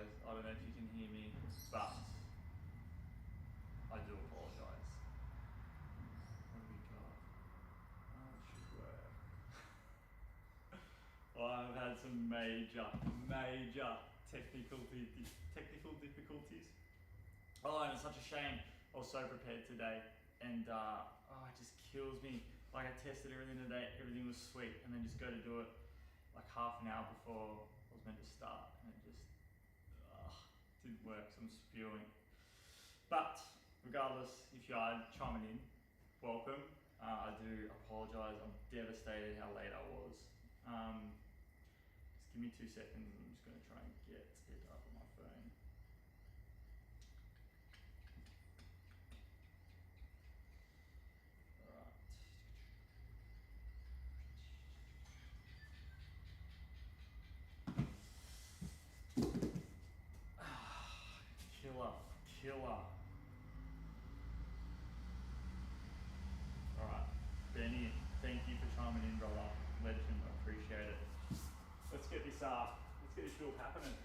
guys. I don't know if you can hear me, but I do apologise. What do we got? Oh, it should work. Well, I've had some major technical difficulties. Oh, and it's such a shame. I was so prepared today, and it just kills me. Like, I tested everything today, everything was sweet, and then just go to do it like half an hour before I was meant to start, and it just didn't work, so I'm spewing. But regardless, if you are chiming in, welcome. I do apologise, I'm devastated how late I was. Just give me 2 seconds, I'm just going to try and get it up on my phone. Killer. Alright, Benny, thank you for chiming in, brother. Legend, I appreciate it. Let's get this build happening.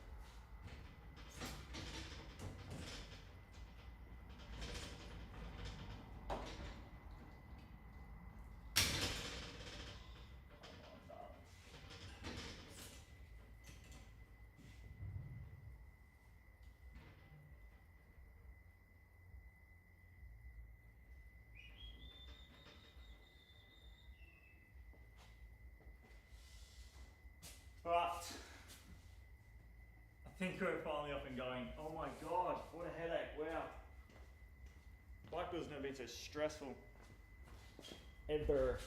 Right, I think we're finally up and going. Oh my god, what a headache, wow. Bike build's never been so stressful. Ever.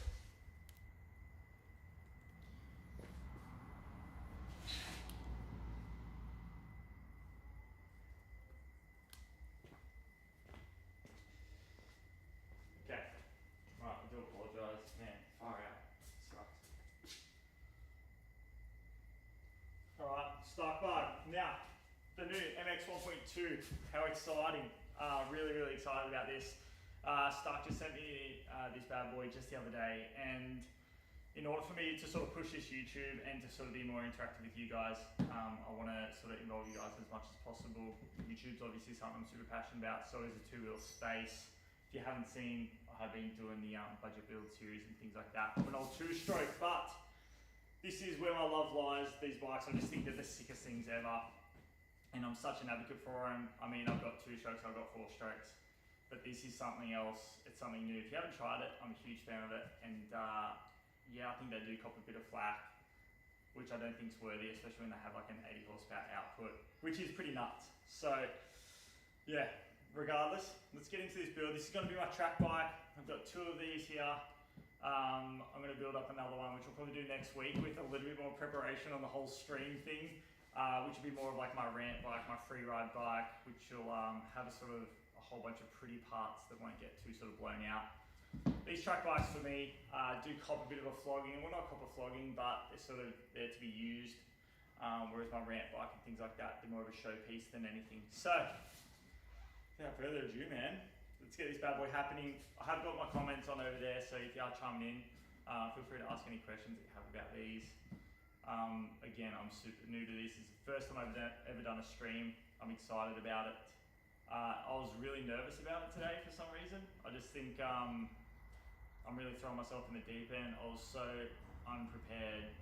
Okay, right, I do apologise, man, far out, sucks. Alright, start bike. Now, the new MX 1.2, how exciting. Really excited about this. Stark just sent me this bad boy just the other day, and in order for me to sort of push this YouTube and to sort of be more interactive with you guys, I want to sort of involve you guys as much as possible. YouTube's obviously something I'm super passionate about, so is the two-wheel space. If you haven't seen, I have been doing the budget build series and things like that. I'm an old two-stroke, but this is where my love lies. These bikes, I just think they're the sickest things ever. And I'm such an advocate for them. I mean, I've got 2 strokes, I've got 4 strokes, but this is something else. It's something new. If you haven't tried it, I'm a huge fan of it. And yeah, I think they do cop a bit of flack, which I don't think is worthy, especially when they have like an 80 horsepower output, which is pretty nuts. So yeah, regardless, let's get into this build. This is going to be my track bike. I've got 2 of these here. I'm going to build up another one, which we'll probably do next week with a little bit more preparation on the whole stream thing, which will be more of like my rant bike, my free ride bike, which will have a sort of a whole bunch of pretty parts that won't get too sort of blown out. These track bikes for me do cop a bit of a flogging. Well, not cop a flogging, but they're sort of there to be used, whereas my rant bike and things like that, they're more of a showpiece than anything. So, without further ado, man, let's get this bad boy happening. I have got my comments on over there, so if you are chiming in, feel free to ask any questions that you have about these. Again, I'm super new to this. It's the first time I've ever done a stream. I'm excited about it. I was really nervous about it today for some reason. I just think I'm really throwing myself in the deep end. I was so unprepared,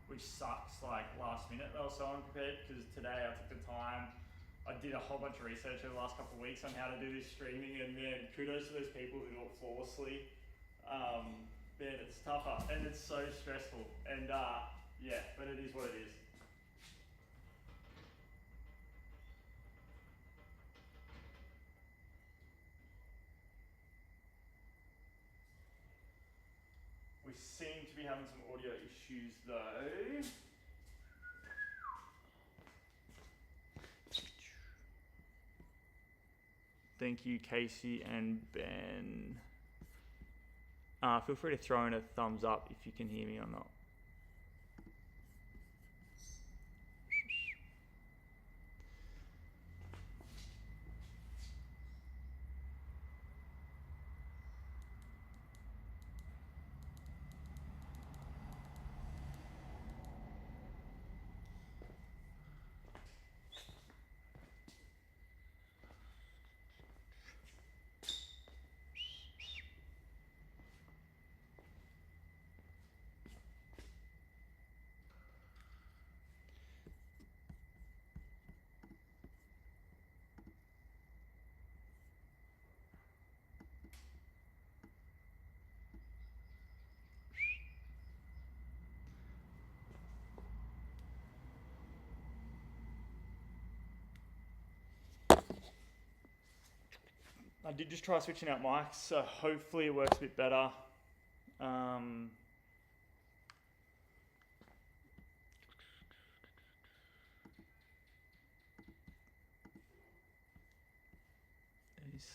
which sucks, like last minute I was so unprepared, because today I took the time. I did a whole bunch of research over the last couple of weeks on how to do this streaming, and man, kudos to those people who do it flawlessly. Man, it's tougher and it's so stressful, and yeah, but it is what it is. We seem to be having some audio issues though. Thank you, Casey and Ben. Feel free to throw in a thumbs up if you can hear me or not. I did just try switching out mics, so hopefully it works a bit better.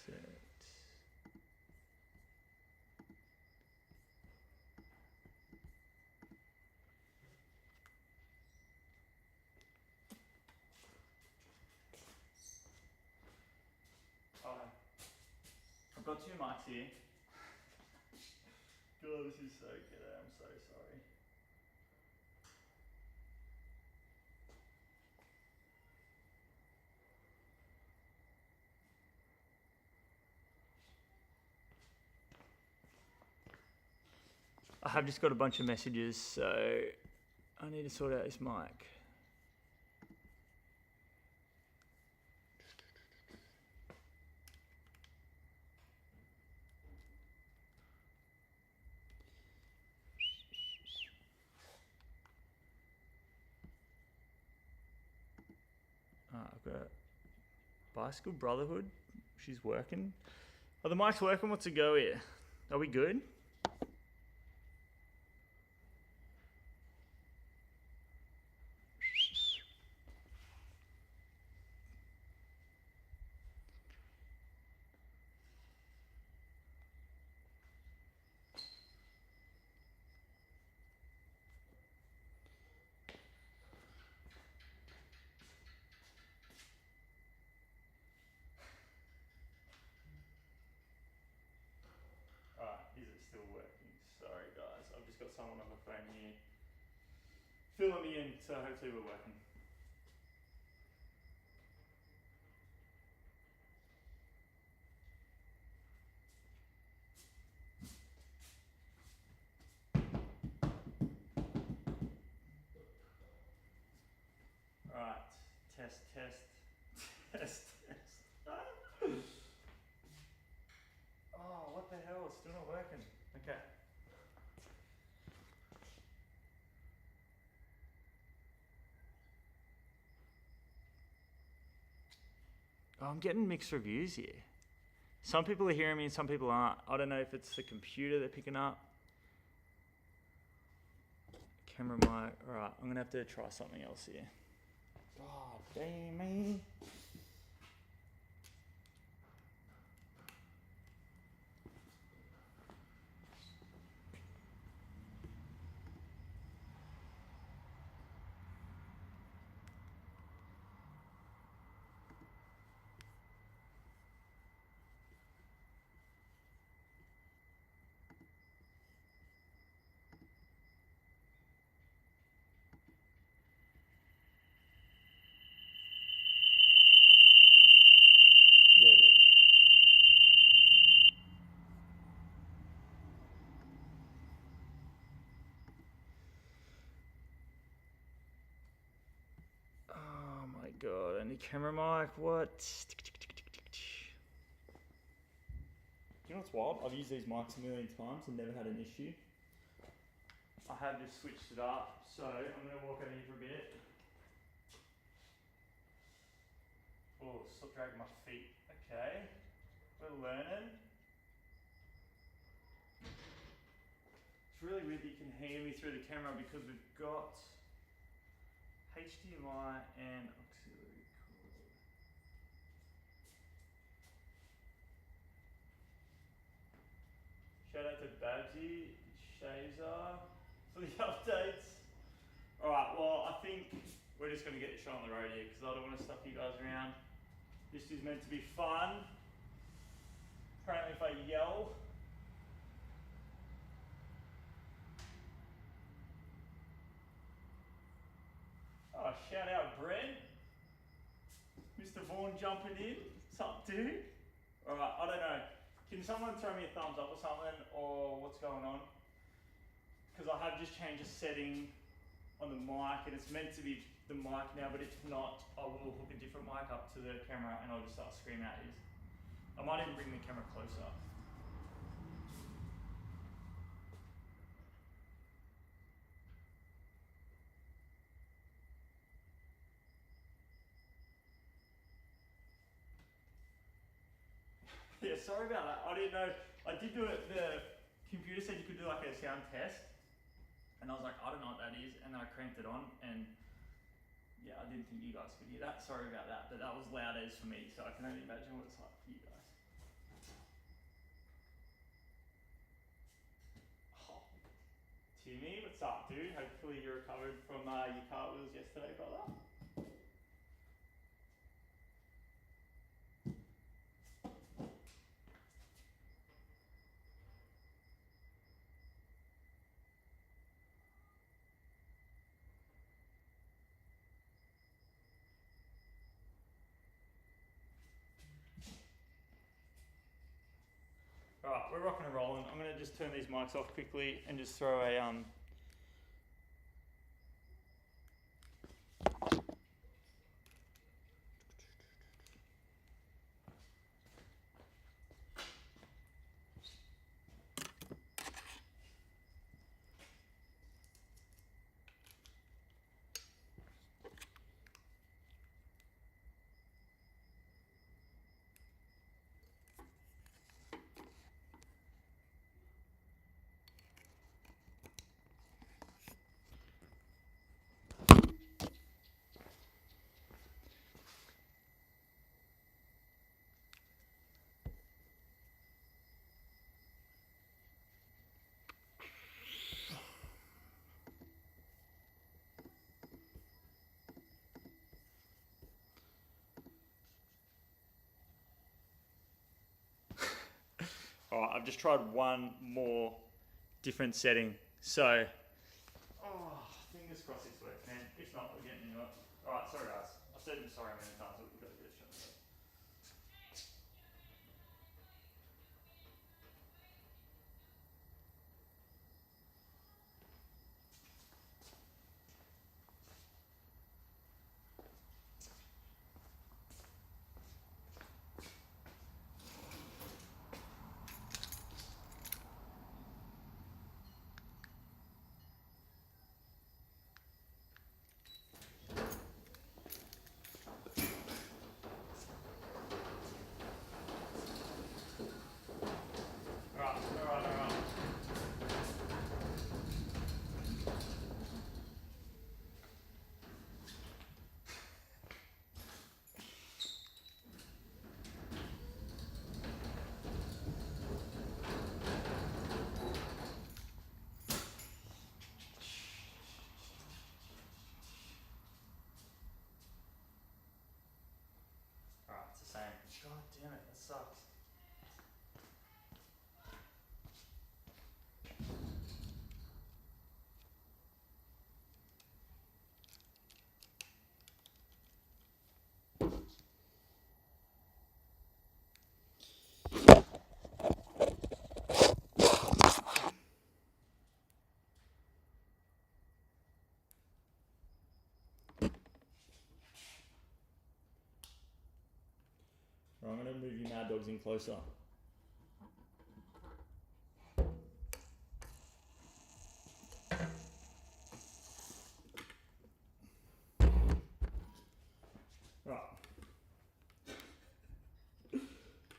Set. I've got two mics here. God, this is so good. I'm so sorry. I have just got a bunch of messages, so I need to sort out this mic. I've got Bicycle Brotherhood. She's working. Are the mics working? What's the go here? Are we good? Is it still working? Sorry guys, I've just got someone on the phone here filling me in, so hopefully we're working. Alright, test, test, test, test. Oh, what the hell? It's still not working. Okay. Oh, I'm getting mixed reviews here. Some people are hearing me and some people aren't. I don't know if it's the computer they're picking up. Camera mic. Alright, I'm gonna have to try something else here. God damn me. Oh my god, any camera mic, what? You know what's wild? I've used these mics a million times and never had an issue. I have just switched it up, so I'm going to walk over here for a bit. Oh, stop dragging my feet. Okay, we're learning. It's really weird that you can hear me through the camera because we've got HDMI and auxiliary cord. Shout out to Babsy, Shazer for the updates. Alright, well I think we're just going to get the show on the road here because I don't want to stuff you guys around. This is meant to be fun. Apparently if I yell, oh, shout out Brent, Mr. Vaughan jumping in. What's up, dude? Alright, I don't know. Can someone throw me a thumbs up or something, or what's going on? Because I have just changed a setting on the mic, and it's meant to be the mic now, but if not, I will hook a different mic up to the camera and I'll just start screaming at you. I might even bring the camera closer. Yeah, sorry about that. I didn't know. I did do it. The computer said you could do like a sound test, and I was like, I don't know what that is, and then I cranked it on, and yeah, I didn't think you guys could hear that. Sorry about that, but that was loud as for me, so I can only imagine what it's like for you guys. Oh, Timmy, what's up, dude? Hopefully you recovered from your cartwheels yesterday, brother. Alright, we're rocking and rolling. I'm going to just turn these mics off quickly and just throw a Alright, I've just tried one more different setting. So, fingers crossed this works, man. If not, we're getting into it. Alright, sorry guys. I've said sorry many times, but we've got to get it shut up. Alright. Alright, it's the same. God damn it, that sucks. Right, I'm going to move you mad dogs in closer. Right.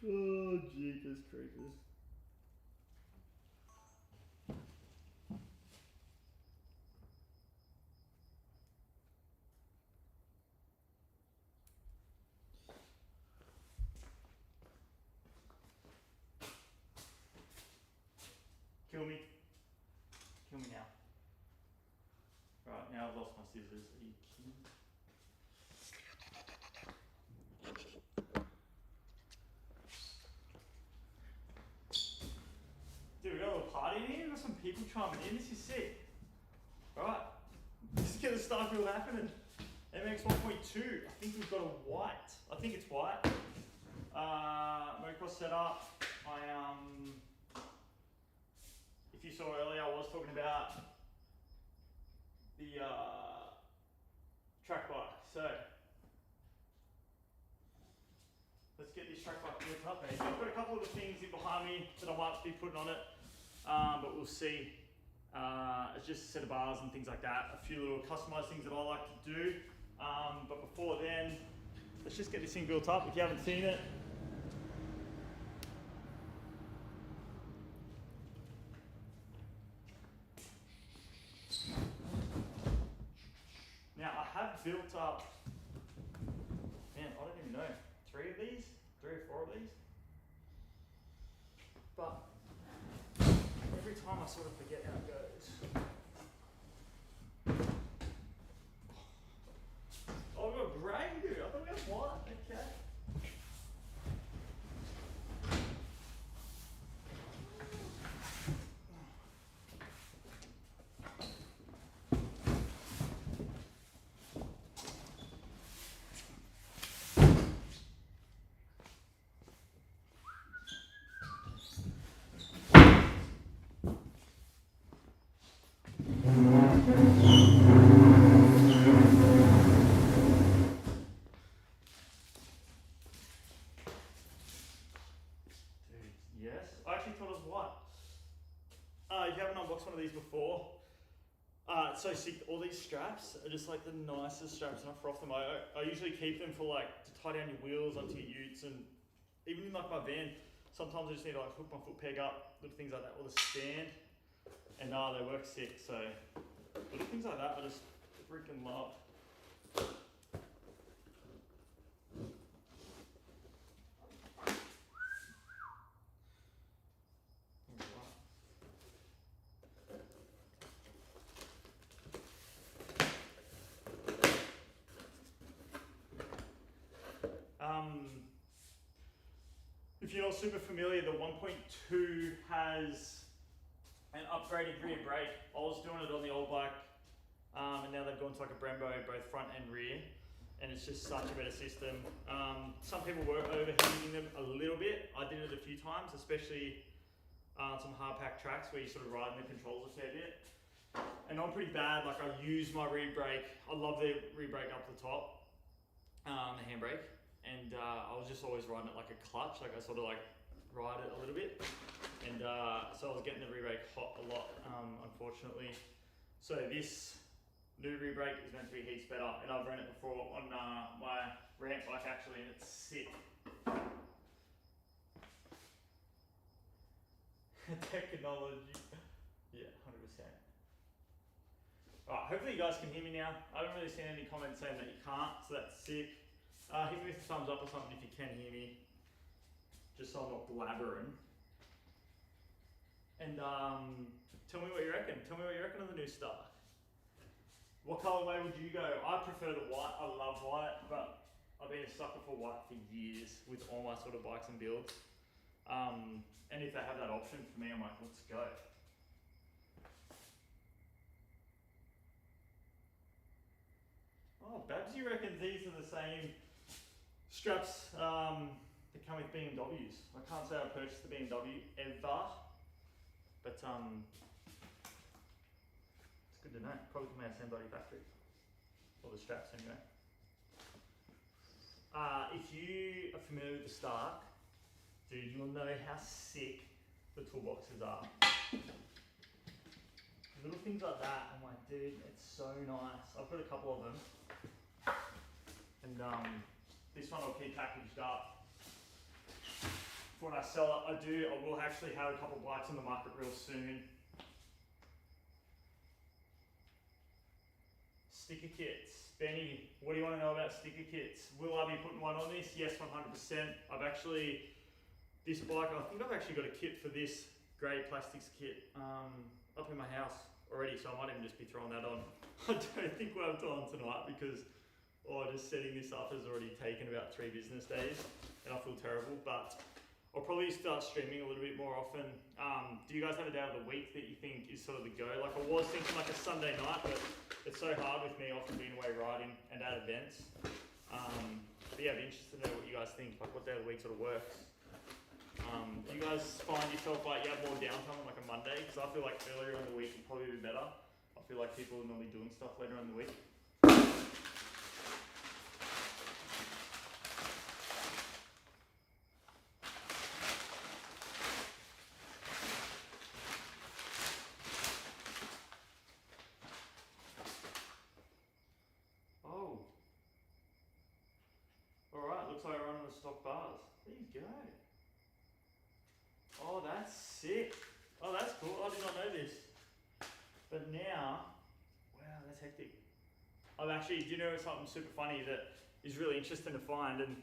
Oh, jeepers creepers. Kill me. Kill me now. Right, now I've lost my scissors. Are you kidding? Dude, we got a little party in here. We've got some people chiming in. This is sick. Alright. Let's get the start wheel happening. MX 1.2. I think we've got a white. I think it's white. Motocross setup. If you saw earlier, I was talking about the track bike. So let's get this track bike built up, mate. So I've got a couple of the things in behind me that I might be putting on it, but we'll see. It's just a set of bars and things like that. A few little customized things that I like to do. But before then, let's just get this thing built up. If you haven't seen it, built up, man, I don't even know, 3 or 4 of these. But every time I sort of forget how it goes. Oh, we've got grey, dude. I thought we had white. Okay. Yes, I actually thought it was white. If you haven't unboxed one of these before, it's so sick. All these straps are just like the nicest straps, and I froth them. I usually keep them for like to tie down your wheels onto your utes, and even in like my van, sometimes I just need to like hook my foot peg up, little things like that, or the stand, and they work sick. So little things like that I just freaking love. If you're not super familiar, the 1.2 has an upgraded rear brake. I was doing it on the old bike, and now they've gone to like a Brembo, both front and rear, and it's just such a better system. Some people were overheating them a little bit. I did it a few times, especially some hard packed tracks where you sort of ride in the controls a fair bit. And I'm pretty bad, like I use my rear brake. I love the rear brake up the top, the handbrake. And I was just always riding it like a clutch, like I sort of like ride it a little bit. And so I was getting the rear brake hot a lot, unfortunately. So this new rear brake is meant to be heaps better, and I've ran it before on my ramp bike actually, and it's sick. Technology. Yeah, 100%. Alright, hopefully you guys can hear me now. I haven't really seen any comments saying that you can't, so that's sick. Hit me with a thumbs up or something if you can hear me, just so I'm not blabbering. And tell me what you reckon. Tell me what you reckon of the new Star. What colourway would you go? I prefer the white. I love white, but I've been a sucker for white for years with all my sort of bikes and builds. And if they have that option for me, I'm like, let's go. Oh, Babsy reckons these are the same straps that come with BMWs. I can't say I purchased the BMW ever, but it's good to know. Probably come out of the same bloody factory. Or the straps anyway. If you are familiar with the Stark, dude, you'll know how sick the toolboxes are. Little things like that, I'm like, dude, it's so nice. I've got a couple of them. And this one I'll keep packaged up. For when I sell it, I will actually have a couple of bikes on the market real soon. Sticker kits. Benny, what do you want to know about sticker kits? Will I be putting one on this? Yes, 100%. This bike, I think I've actually got a kit for this grey plastics kit up in my house already, so I might even just be throwing that on. I don't think we'll have time tonight because just setting this up has already taken about 3 business days and I feel terrible, but I'll probably start streaming a little bit more often. Do you guys have a day of the week that you think is sort of the go? Like I was thinking like a Sunday night, but it's so hard with me often being away riding and at events. But yeah, I'd be interested to know what you guys think, like what day of the week sort of works. Do you guys find yourself like you have more downtime on like a Monday? Because I feel like earlier in the week would probably be better. I feel like people are normally doing stuff later in the week. Oh. Alright, looks like we're running the stock bars. There you go. Oh, that's sick. Oh, that's cool. I did not know this. But now, wow, that's hectic. I've actually, do you know something super funny that is really interesting to find? And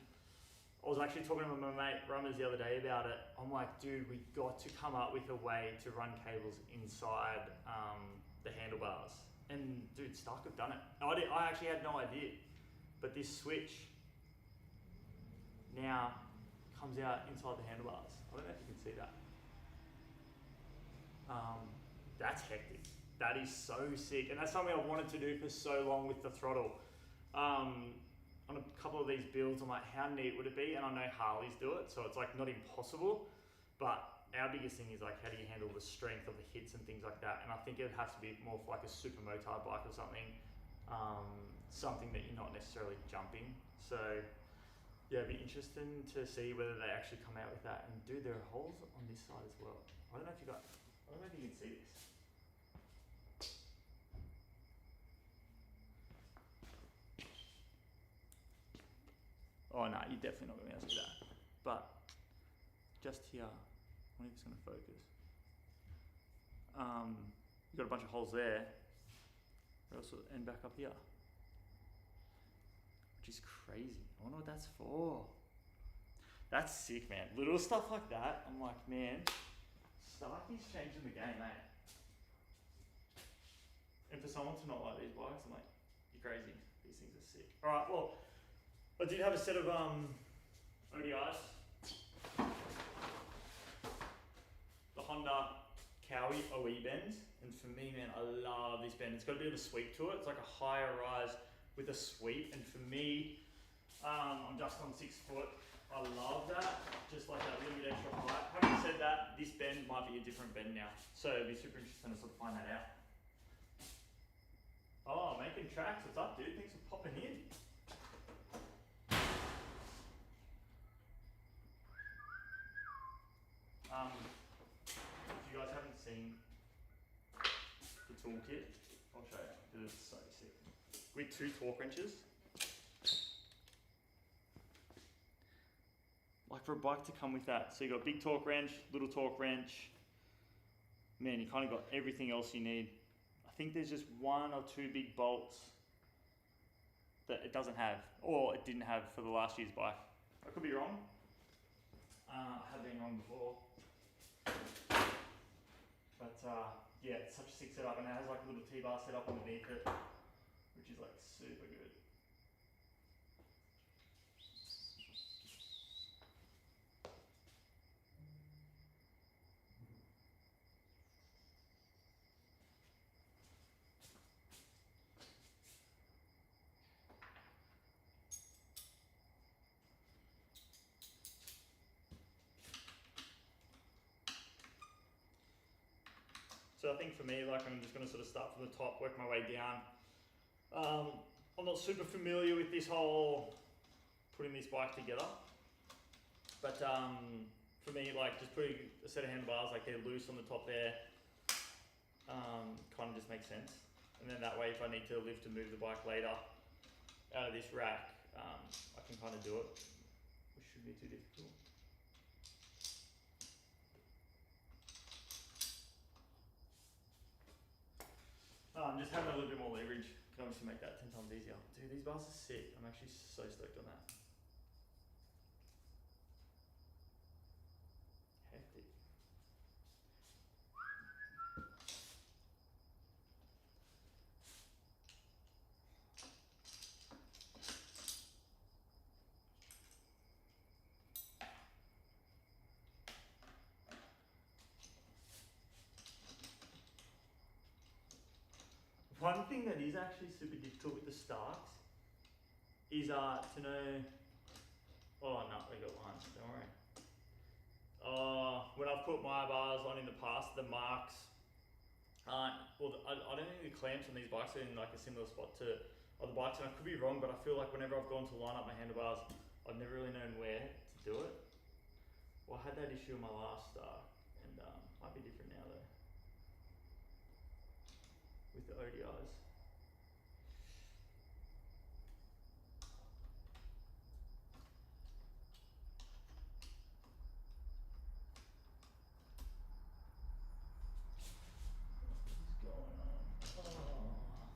I was actually talking to my mate Rummers the other day about it. I'm like, dude, we got to come up with a way to run cables inside the handlebars. And dude, Stark have done it. I actually had no idea. But this switch now comes out inside the handlebars. I don't know if you can see that. That's hectic. That is so sick. And that's something I've wanted to do for so long with the throttle. On a couple of these builds, I'm like, how neat would it be? And I know Harleys do it, so it's like not impossible. But our biggest thing is like, how do you handle the strength of the hits and things like that? And I think it has to be more for like a super motard bike or something. Something that you're not necessarily jumping. So yeah, it'd be interesting to see whether they actually come out with that. And dude, there are holes on this side as well. I don't know if you can see this. Oh no, you're definitely not going to be able to see that. But just here, I wonder if it's going to focus. You've got a bunch of holes there. But also end back up here, which is crazy. I wonder what that's for. That's sick, man. Little stuff like that. I'm like, man, Starkey's changing the game, mate. And for someone to not like these bikes, I'm like, you're crazy. These things are sick. All right, well, I did have a set of ODIs. The Honda Cowie OE bend. And for me, man, I love this bend. It's got a bit of a sweep to it. It's like a higher rise with a sweep. And for me, I'm just on 6 foot. I love that. Just like that little bit extra height. Having said that, this bend might be a different bend now. So it'd be super interesting to sort of find that out. Oh, making tracks. What's up, dude? Thanks for popping in. If you guys haven't seen the toolkit, I'll show you because it's so sick. With 2 torque wrenches. Like for a bike to come with that. So you got big torque wrench, little torque wrench. Man, you kind of got everything else you need. I think there's just 1 or 2 big bolts that it doesn't have, or it didn't have for the last year's bike. I could be wrong. I have been wrong before. But yeah, it's such a sick setup, and it has like a little T-bar set up underneath it, which is like super good. So I think for me, like I'm just going to sort of start from the top, work my way down. I'm not super familiar with this whole putting this bike together, but for me, like just putting a set of handlebars, like they're loose on the top there, kind of just makes sense. And then that way, if I need to lift and move the bike later out of this rack, I can kind of do it, which shouldn't be too difficult. Just having a little bit more leverage can obviously make that 10 times easier. Dude, these bars are sick. I'm actually so stoked on that. Hectic. One thing that is actually super difficult with the Starks is to know. Oh no, we got one. Don't worry. When I've put my bars on in the past, the marks aren't. Well, I don't think the clamps on these bikes are in like a similar spot to other bikes, and I could be wrong, but I feel like whenever I've gone to line up my handlebars, I've never really known where to do it. Well, I had that issue on my last Stark, and might be different now though with the ODIs. What's going on? Oh.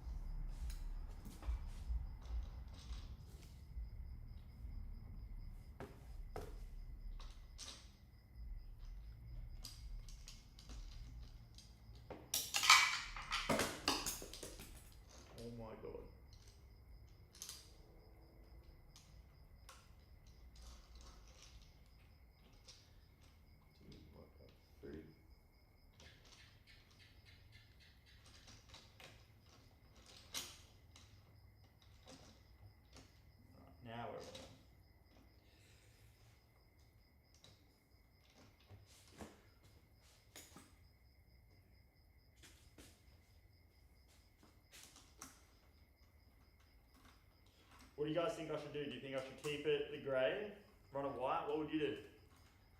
What do you guys think I should do? Do you think I should keep it the grey, run it white? What would you do?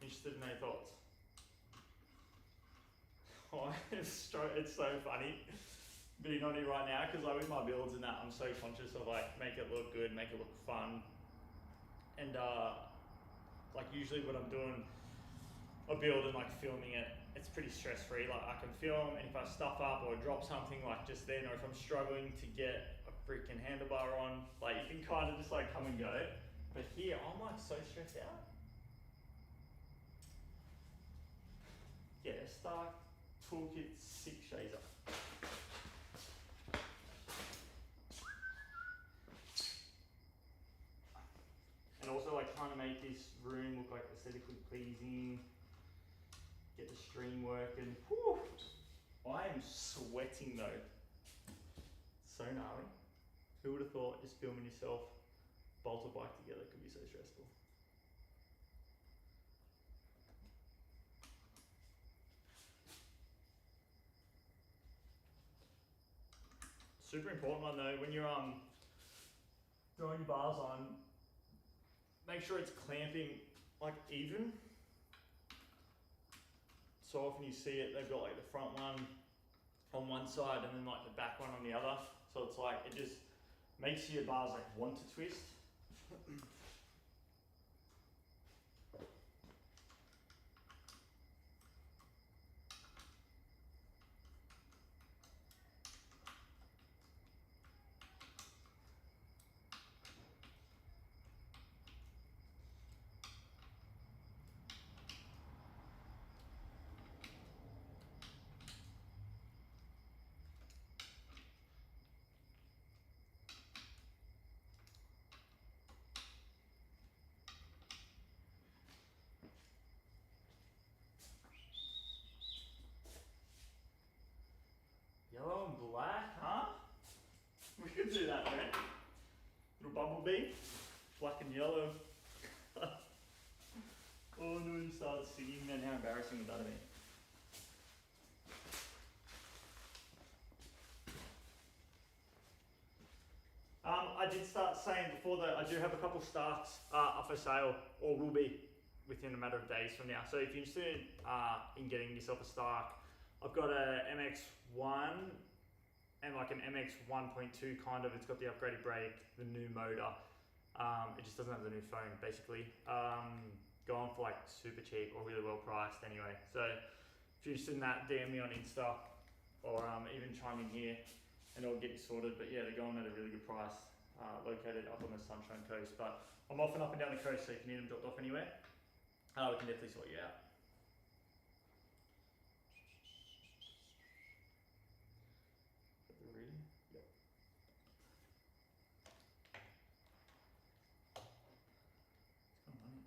Interested in any thoughts? Oh, it's so funny being on it right now because like with my builds and that, I'm so conscious of like make it look good, make it look fun, and like usually when I'm doing a build and like filming it, it's pretty stress free. Like I can film, and if I stuff up or drop something like just then, or if I'm struggling to get a freaking handlebar on, like you can kind of just like come and go. But here, I'm like so stressed out. Yeah, Stark Toolkit 6 shades up. And also like trying to make this room look like aesthetically pleasing, get the stream working. Whew. I am sweating though. So gnarly. Who would have thought just filming yourself bolt a bike together could be so stressful? Super important one though, when you're throwing your bars on, make sure it's clamping like even. So often you see it, they've got like the front one on one side and then like the back one on the other. So it's like, it just makes your bars like want to twist. Yellow and black, huh? We could do that, man. Little bumblebee, black and yellow. Oh no, you started singing then, how embarrassing would that have been? I did start saying before that I do have a couple Starks up for sale, or will be within a matter of days from now. So if you're interested in getting yourself a Stark, I've got a MX1 and like an MX 1.2 kind of. It's got the upgraded brake, the new motor. It just doesn't have the new phone basically. Going for like super cheap or really well priced anyway. So if you're interested in that, DM me on Insta or even chime in here and it'll get you sorted. But yeah, they're going at a really good price, located up on the Sunshine Coast. But I'm often up and down the coast, so if you need them dropped off anywhere, we can definitely sort you out. Ready? Yep. Come on.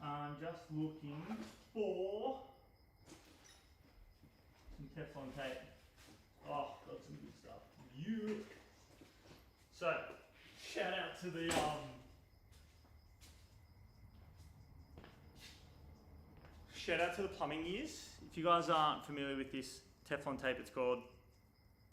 I'm just looking for some Teflon tape. Oh, got some good stuff. You. So, shout out to the plumbing gears. If you guys aren't familiar with this Teflon tape, it's called.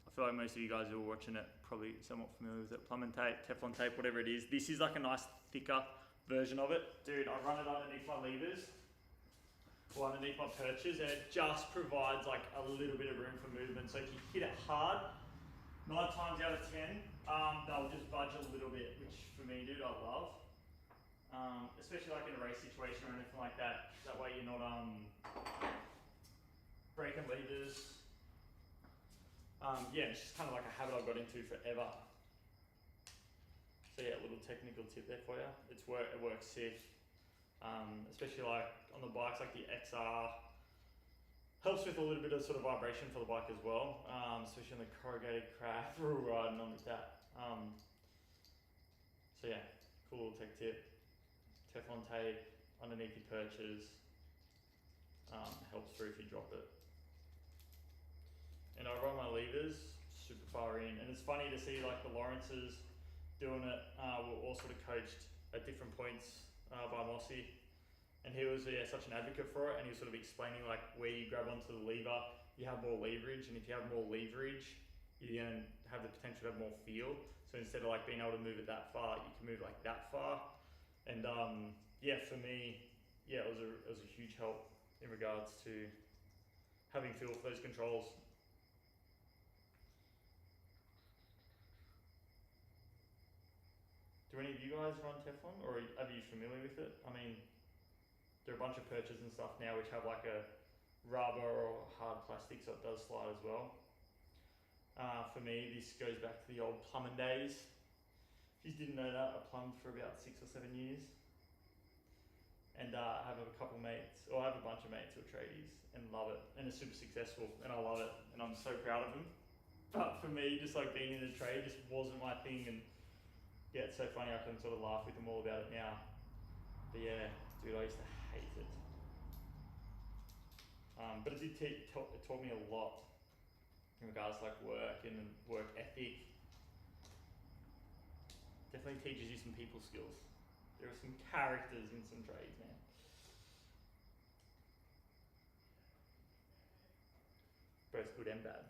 I feel like most of you guys who are watching it probably somewhat familiar with it. Plumbing tape, Teflon tape, whatever it is. This is like a nice thicker version of it. Dude, I run it underneath my levers or underneath my perches, and it just provides like a little bit of room for movement. So if you hit it hard, 9 times out of 10, they'll just budge a little bit, which for me, dude, I love. Especially like in a race situation or anything like that. That way you're not breaking levers. Yeah, it's just kind of like a habit I've got into forever. So yeah, a little technical tip there for you. It works sick, especially like on the bikes like the XR. Helps with a little bit of sort of vibration for the bike as well, especially on the corrugated crap we're riding on with that. So yeah, cool little tech tip. Teflon tape underneath your perches, helps through if you drop it. And I run my levers super far in, and it's funny to see like the Lawrences doing it. We're all sort of coached at different points by Mossy, and he was such an advocate for it, and he was sort of explaining like where you grab onto the lever, you have more leverage, and if you have more leverage, you're going to have the potential to have more feel. So instead of like being able to move it that far, you can move like that far. And yeah, for me, yeah, it was a huge help in regards to having feel for those controls. Do any of you guys run Teflon, or are you familiar with it? I mean, there are a bunch of perches and stuff now which have like a rubber or hard plastic, so it does slide as well. For me, this goes back to the old plumbing days. If you didn't know that, I plumbed for about 6 or 7 years. And I have a couple mates, or I have a bunch of mates who are tradies and love it, and are super successful, and I love it, and I'm so proud of them. But for me, just like being in a trade just wasn't my thing, and yeah, it's so funny I can sort of laugh with them all about it now. But yeah, dude, I used to hate it. But it taught me a lot in regards to like work and work ethic. Definitely teaches you some people skills. There are some characters in some trades, man. Both good and bad.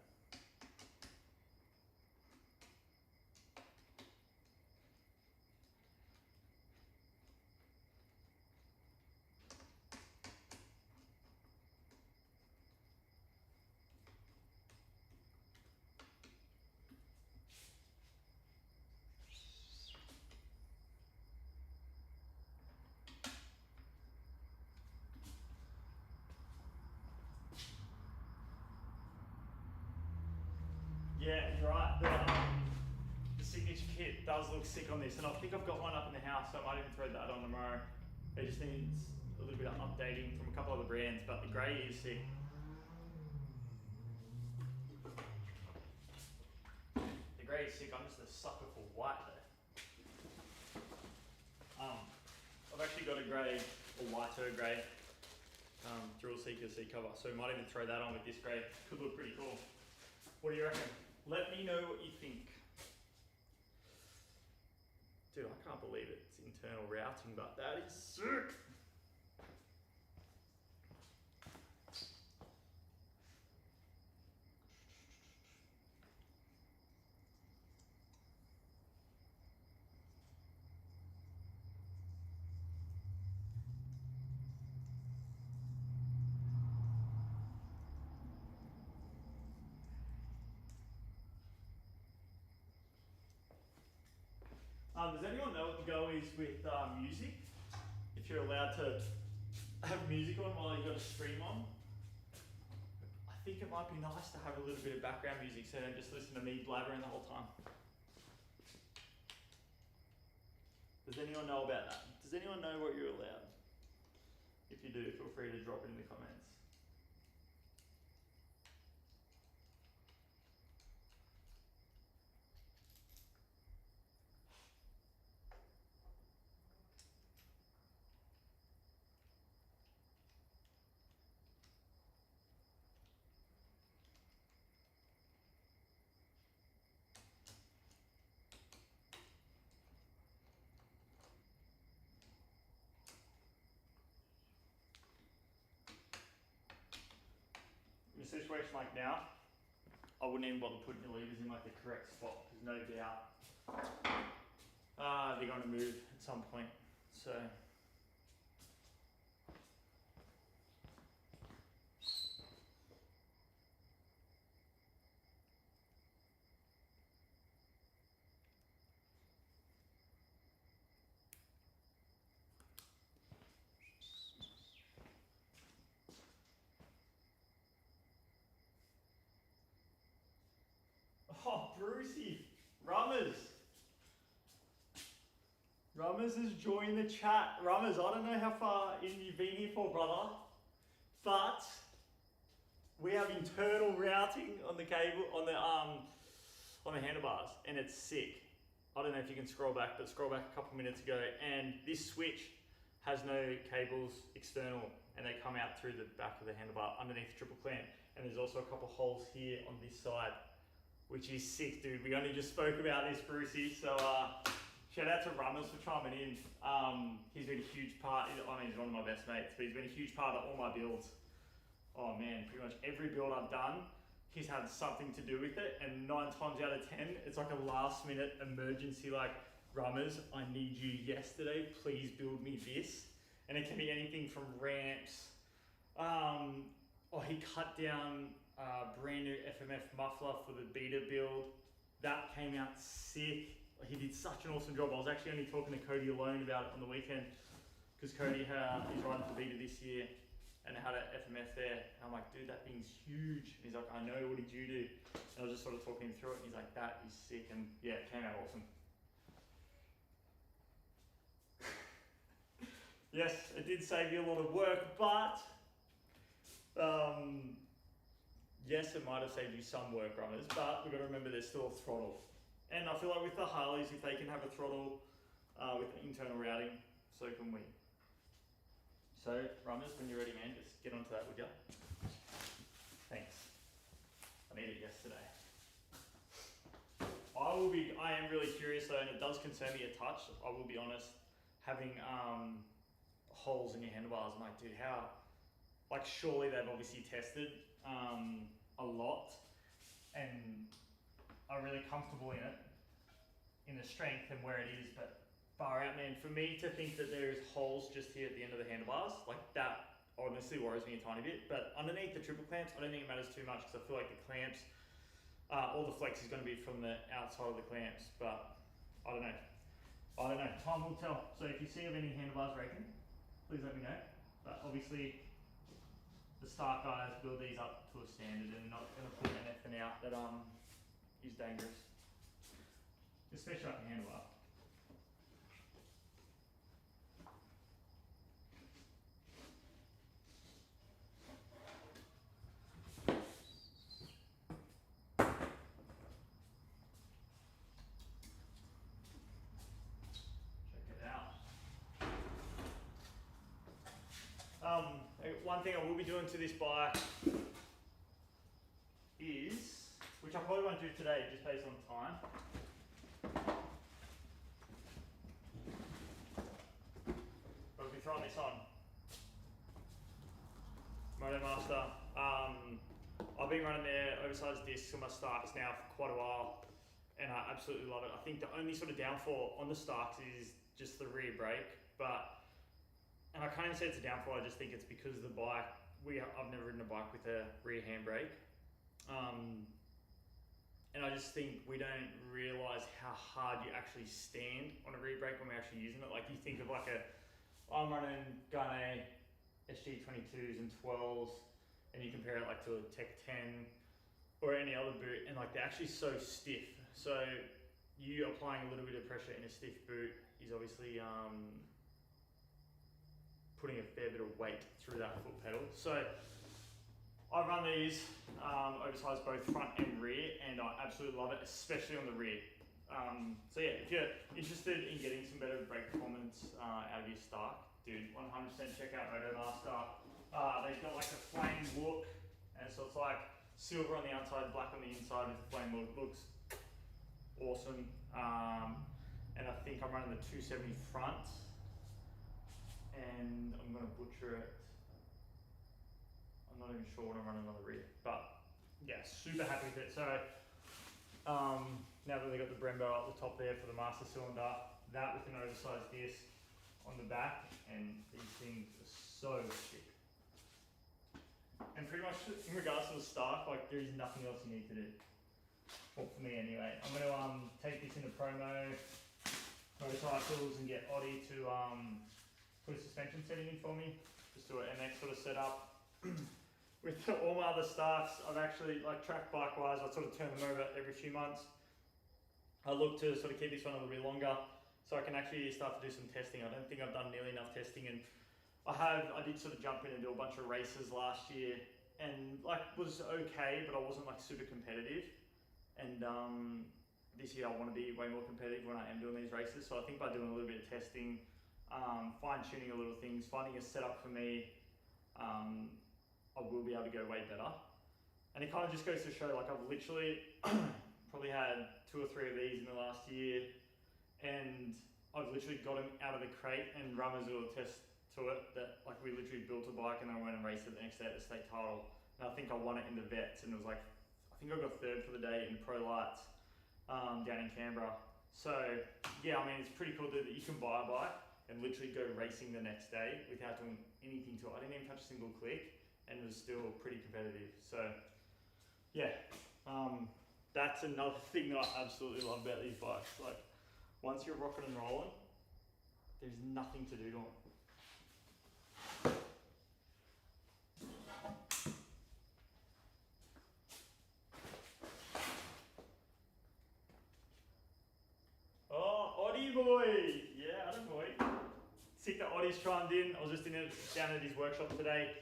Yeah, you're right. The signature kit does look sick on this, and I think I've got one up in the house, so I might even throw that on tomorrow. It just needs a little bit of updating from a couple other brands, but the grey is sick. The grey is sick. I'm just a sucker for white though. I've actually got a grey, a lighter grey, Thrill Seeker seat cover, so I might even throw that on with this grey. Could look pretty cool. What do you reckon? Let me know what you think. Dude, I can't believe it's internal routing, but that is sick. Does anyone know what the go is with music? If you're allowed to have music on while you've got a stream on? I think it might be nice to have a little bit of background music so you don't just listen to me blabbering the whole time. Does anyone know about that? Does anyone know what you're allowed? If you do, feel free to drop it in the comments. In a situation like now, I wouldn't even bother putting your levers in like the correct spot, because no doubt they're going to move at some point. So oh, Brucey, Rummers. Rummers has joined the chat. Rummers, I don't know how far in you've been here for, brother, but we have internal routing on the cable, on the handlebars, and it's sick. I don't know if you can scroll back, but scroll back a couple minutes ago, and this switch has no cables external, and they come out through the back of the handlebar underneath the triple clamp. And there's also a couple holes here on this side, which is sick, dude. We only just spoke about this, Brucey. So shout out to Rummers for chiming in. He's been a huge part. I mean, he's one of my best mates, but he's been a huge part of all my builds. Oh man, pretty much every build I've done, he's had something to do with it. And 9 times out of 10, it's like a last minute emergency, like, Rummers, I need you yesterday. Please build me this. And it can be anything from ramps. He cut down a brand new FMF muffler for the beta build. That came out sick. He did such an awesome job. I was actually only talking to Cody alone about it on the weekend, because Cody is riding for beta this year and had an FMF there. And I'm like, dude, that thing's huge. And he's like, I know, what did you do? And I was just sort of talking him through it, and he's like, that is sick. And yeah, it came out awesome. Yes, it did save you a lot of work, but yes, it might have saved you some work, Rummers, but we've got to remember there's still a throttle. And I feel like with the Harleys, if they can have a throttle with internal routing, so can we. So, Rummers, when you're ready, man, just get onto that, would you? Thanks. I needed it yesterday. I am really curious though, and it does concern me a touch, I will be honest, having holes in your handlebars. I'm like, dude, how? Like, surely they've obviously tested a lot and are really comfortable in it, in the strength and where it is, but far out, man. For me to think that there's holes just here at the end of the handlebars, like that honestly worries me a tiny bit. But underneath the triple clamps, I don't think it matters too much, because I feel like the clamps, all the flex is going to be from the outside of the clamps, but I don't know. Time will tell. So if you see of any handlebars breaking, please let me know. But obviously, the Stark guys build these up to a standard and not going to put anything out that is dangerous, especially like the handlebar. One thing I will be doing to this bike is, which I probably won't do today just based on time, but I'll be throwing this on. Motomaster. I've been running their oversized discs on my Starks now for quite a while, and I absolutely love it. I think the only sort of downfall on the Starks is just the rear brake, and I can't even say it's a downfall, I just think it's because of the bike. I've never ridden a bike with a rear handbrake. And I just think we don't realise how hard you actually stand on a rear brake when we're actually using it. Like, you think of like I'm running Gun SG22s and 12s, and you compare it like to a Tech 10 or any other boot, and like they're actually so stiff. So you applying a little bit of pressure in a stiff boot is obviously putting a fair bit of weight through that foot pedal. So I run these oversized both front and rear, and I absolutely love it, especially on the rear. So yeah, if you're interested in getting some better brake performance out of your Stark, dude, 100% check out Motomaster. They've got like a flame look, and so it's like silver on the outside, black on the inside with the flame look. Looks awesome. And I think I'm running the 270 front, and I'm going to butcher it. I'm not even sure what I'm running on the rear, but yeah, super happy with it. So now that they got the Brembo up the top there for the master cylinder, that with an oversized disc on the back, and these things are so cheap. And pretty much in regards to the Stark, like, there is nothing else you need to do. Well, for me anyway. I'm going to take this into promo motorcycles and get Oddie to put a suspension setting in for me. Just do an MX sort of setup. With all my other Starks, I've actually, like, track bike wise, I sort of turn them over every few months. I look to sort of keep this one a little bit longer, so I can actually start to do some testing. I don't think I've done nearly enough testing, and I did sort of jump in and do a bunch of races last year, and like was okay, but I wasn't like super competitive. And this year I want to be way more competitive when I am doing these races. So I think by doing a little bit of testing, fine tuning a little things, finding a setup for me, I will be able to go way better. And it kind of just goes to show, like, I've literally probably had 2 or 3 of these in the last year, and I've literally got them out of the crate and run as a little test to it that, like, we literally built a bike and then I went and raced it the next day at the state title. And I think I won it in the vets, and it was like, I think I got 3rd for the day in pro lights down in Canberra. So yeah, I mean, it's pretty cool that you can buy a bike and literally go racing the next day without doing anything to it. I didn't even touch a single click, and it was still pretty competitive. So yeah, that's another thing that I absolutely love about these bikes. Like, once you're rocking and rolling, there's nothing to do to them. Oh, Oddie boy! Yeah, Oddie boy. Sick that Oddie's chimed in. I was just down at his workshop today.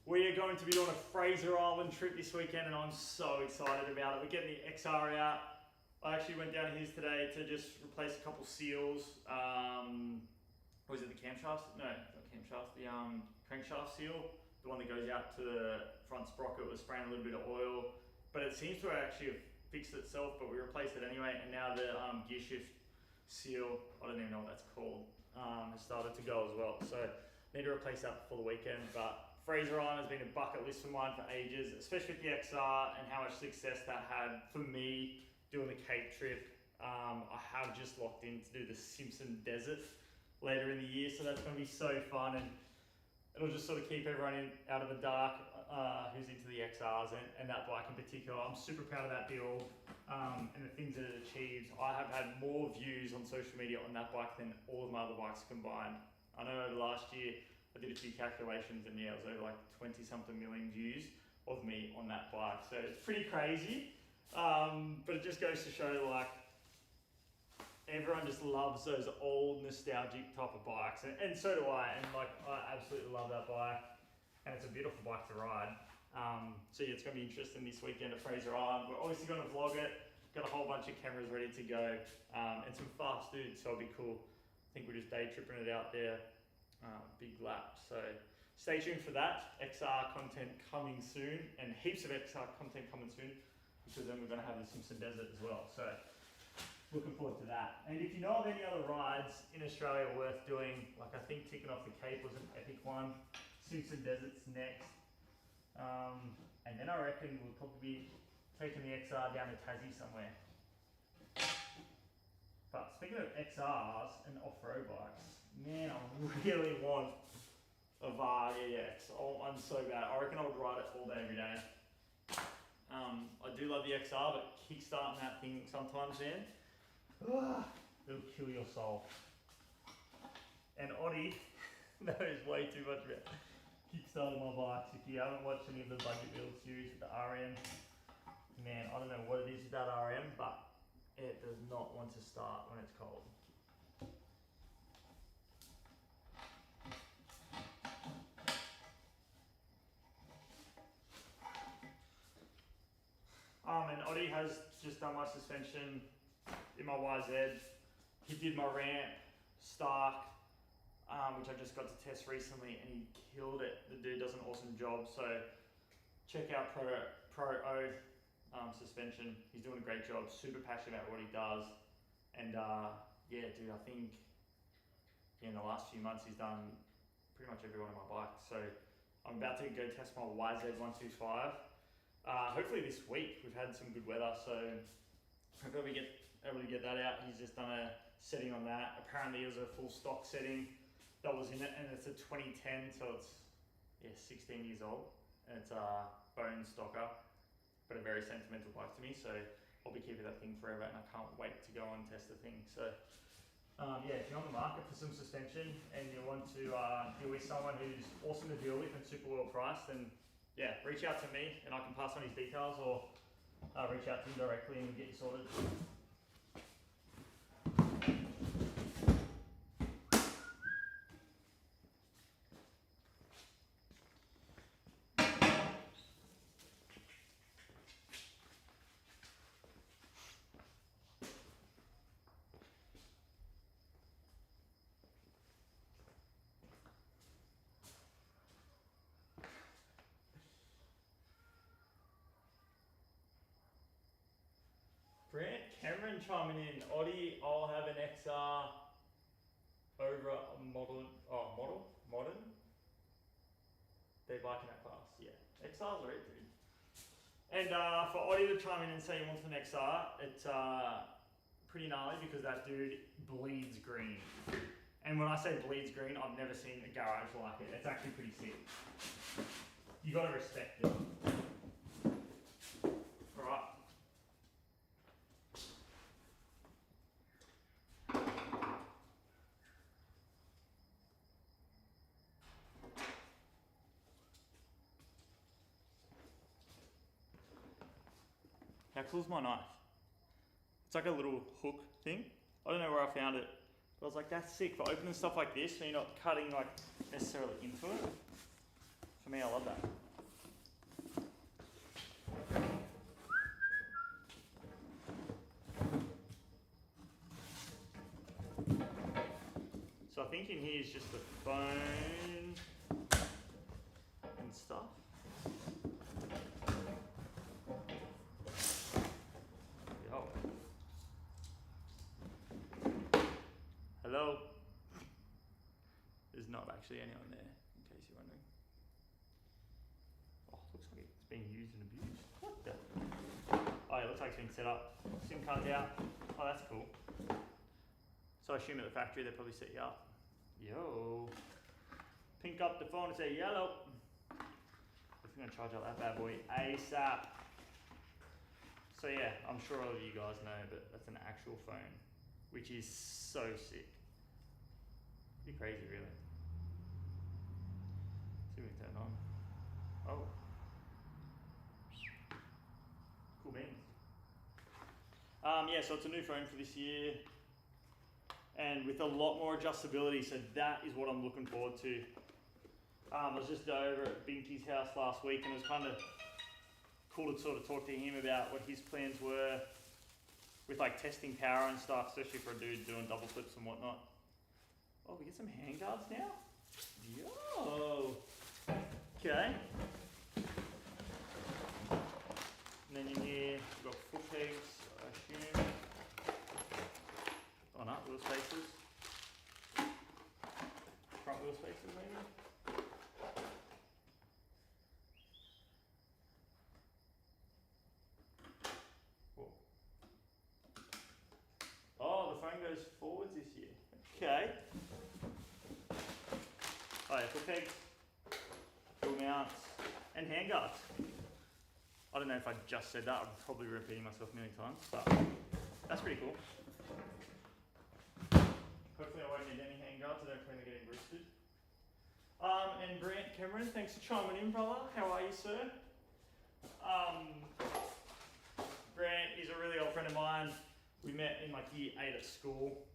We are going to be doing a Fraser Island trip this weekend, and I'm so excited about it. We're getting the XR out. I actually went down to his today to just replace a couple seals. Was it the camshafts? No, not camshafts. The crankshaft seal, the one that goes out to the front sprocket, was spraying a little bit of oil, but it seems to actually have fixed itself. But we replaced it anyway, and now the gear shift seal, I don't even know what that's called, has started to go as well. So need to replace that before the weekend. But Fraser Island has been a bucket list of mine for ages, especially with the XR and how much success that had for me doing the Cape trip. I have just locked in to do the Simpson Desert later in the year, so that's going to be so fun, and it'll just sort of keep everyone out of the dark who's into the XRs and that bike in particular. I'm super proud of that build and the things that it achieves. I have had more views on social media on that bike than all of my other bikes combined. I know over the last year I did a few calculations, and yeah, it was over like 20-something million views of me on that bike. So it's pretty crazy, but it just goes to show, like, everyone just loves those old nostalgic type of bikes, and so do I. And like, I absolutely love that bike, and it's a beautiful bike to ride. So yeah, it's going to be interesting this weekend at Fraser Island. We're obviously going to vlog it. Got a whole bunch of cameras ready to go, and some fast dudes, so it'll be cool. I think we're just day tripping it out there. Big lap, so stay tuned for that. XR content coming soon, and heaps of XR content coming soon, because then we're going to have the Simpson Desert as well. So looking forward to that. And if you know of any other rides in Australia worth doing, like I think ticking off the Cape was an epic one. Simpson Desert's next, and then I reckon we'll probably be taking the XR down to Tassie somewhere. But speaking of XRs and off-road bikes, man, I really want a Var EX. I want one so bad. I reckon I would ride it all day, every day. I do love the XR, but kickstarting that thing sometimes, man, it'll kill your soul. And Oddie knows way too much about kickstarting my bikes. If you haven't watched any of the Budget Build series with the RM, man, I don't know what it is with that RM, but it does not want to start when it's cold. And Oddie has just done my suspension in my YZ. He did my ramp, Stark, which I just got to test recently, and he killed it. The dude does an awesome job. So check out Pro O suspension. He's doing a great job. Super passionate about what he does. And yeah, dude, I think in the last few months he's done pretty much every one of my bikes. So I'm about to go test my YZ125. Hopefully this week. We've had some good weather, so hopefully we get able to get that out. He's just done a setting on that. Apparently it was a full stock setting that was in it, and it's a 2010, so it's 16 years old, and it's a bone stocker, but a very sentimental bike to me. So I'll be keeping that thing forever, and I can't wait to go and test the thing. So yeah, if you're on the market for some suspension and you want to deal with someone who's awesome to deal with and super well priced, then yeah, reach out to me and I can pass on his details, or reach out to him directly and get you sorted. chiming in. Oddie, I'll have an XR over a modern. They're biking that class. Yeah, XR's alright, dude. And for Oddie to chime in and say he wants an XR, it's pretty gnarly because that dude bleeds green. And when I say bleeds green, I've never seen a garage like it. It's actually pretty sick. You gotta respect it. Alright. How cool is my knife? It's like a little hook thing. I don't know where I found it, but I was like, that's sick for opening stuff like this, so you're not cutting like necessarily into it. For me, I love that. So I think in here is just the phone and stuff. Yo. Hello. There's not actually anyone there, in case you're wondering. Oh, looks like it's being used and abused. What the? Oh, it looks like it's been set up. SIM card's out. Oh, that's cool. So I assume at the factory they probably set you up. Yo. Pink up the phone and say yellow. I'm gonna charge up that bad boy ASAP. So yeah, I'm sure all of you guys know, but that's an actual phone, which is so sick. Pretty crazy, really. See if we can turn it on. Oh. Cool beans. Yeah, so it's a new phone for this year. And with a lot more adjustability, so that is what I'm looking forward to. I was just over at Binky's house last week, and it was kind of cool to sort of talk to him about what his plans were with like testing power and stuff, especially for a dude doing double flips and whatnot. Oh, we get some handguards now? Yo! Okay. And then in here, we've got foot pegs, I assume. Oh no, wheel spacers. Front wheel spacers maybe? Whoa. Oh, the phone goes forwards this year. Okay. Oh yeah, foot pegs, wheel mounts, and handguards. I don't know if I just said that, I'm probably repeating myself a million times, but that's pretty cool. Hopefully I won't need any handguards, I don't plan on getting roosted. And Brant Cameron, thanks for chiming in, brother. How are you, sir? Brant is a really old friend of mine. We met in like year 8 at school,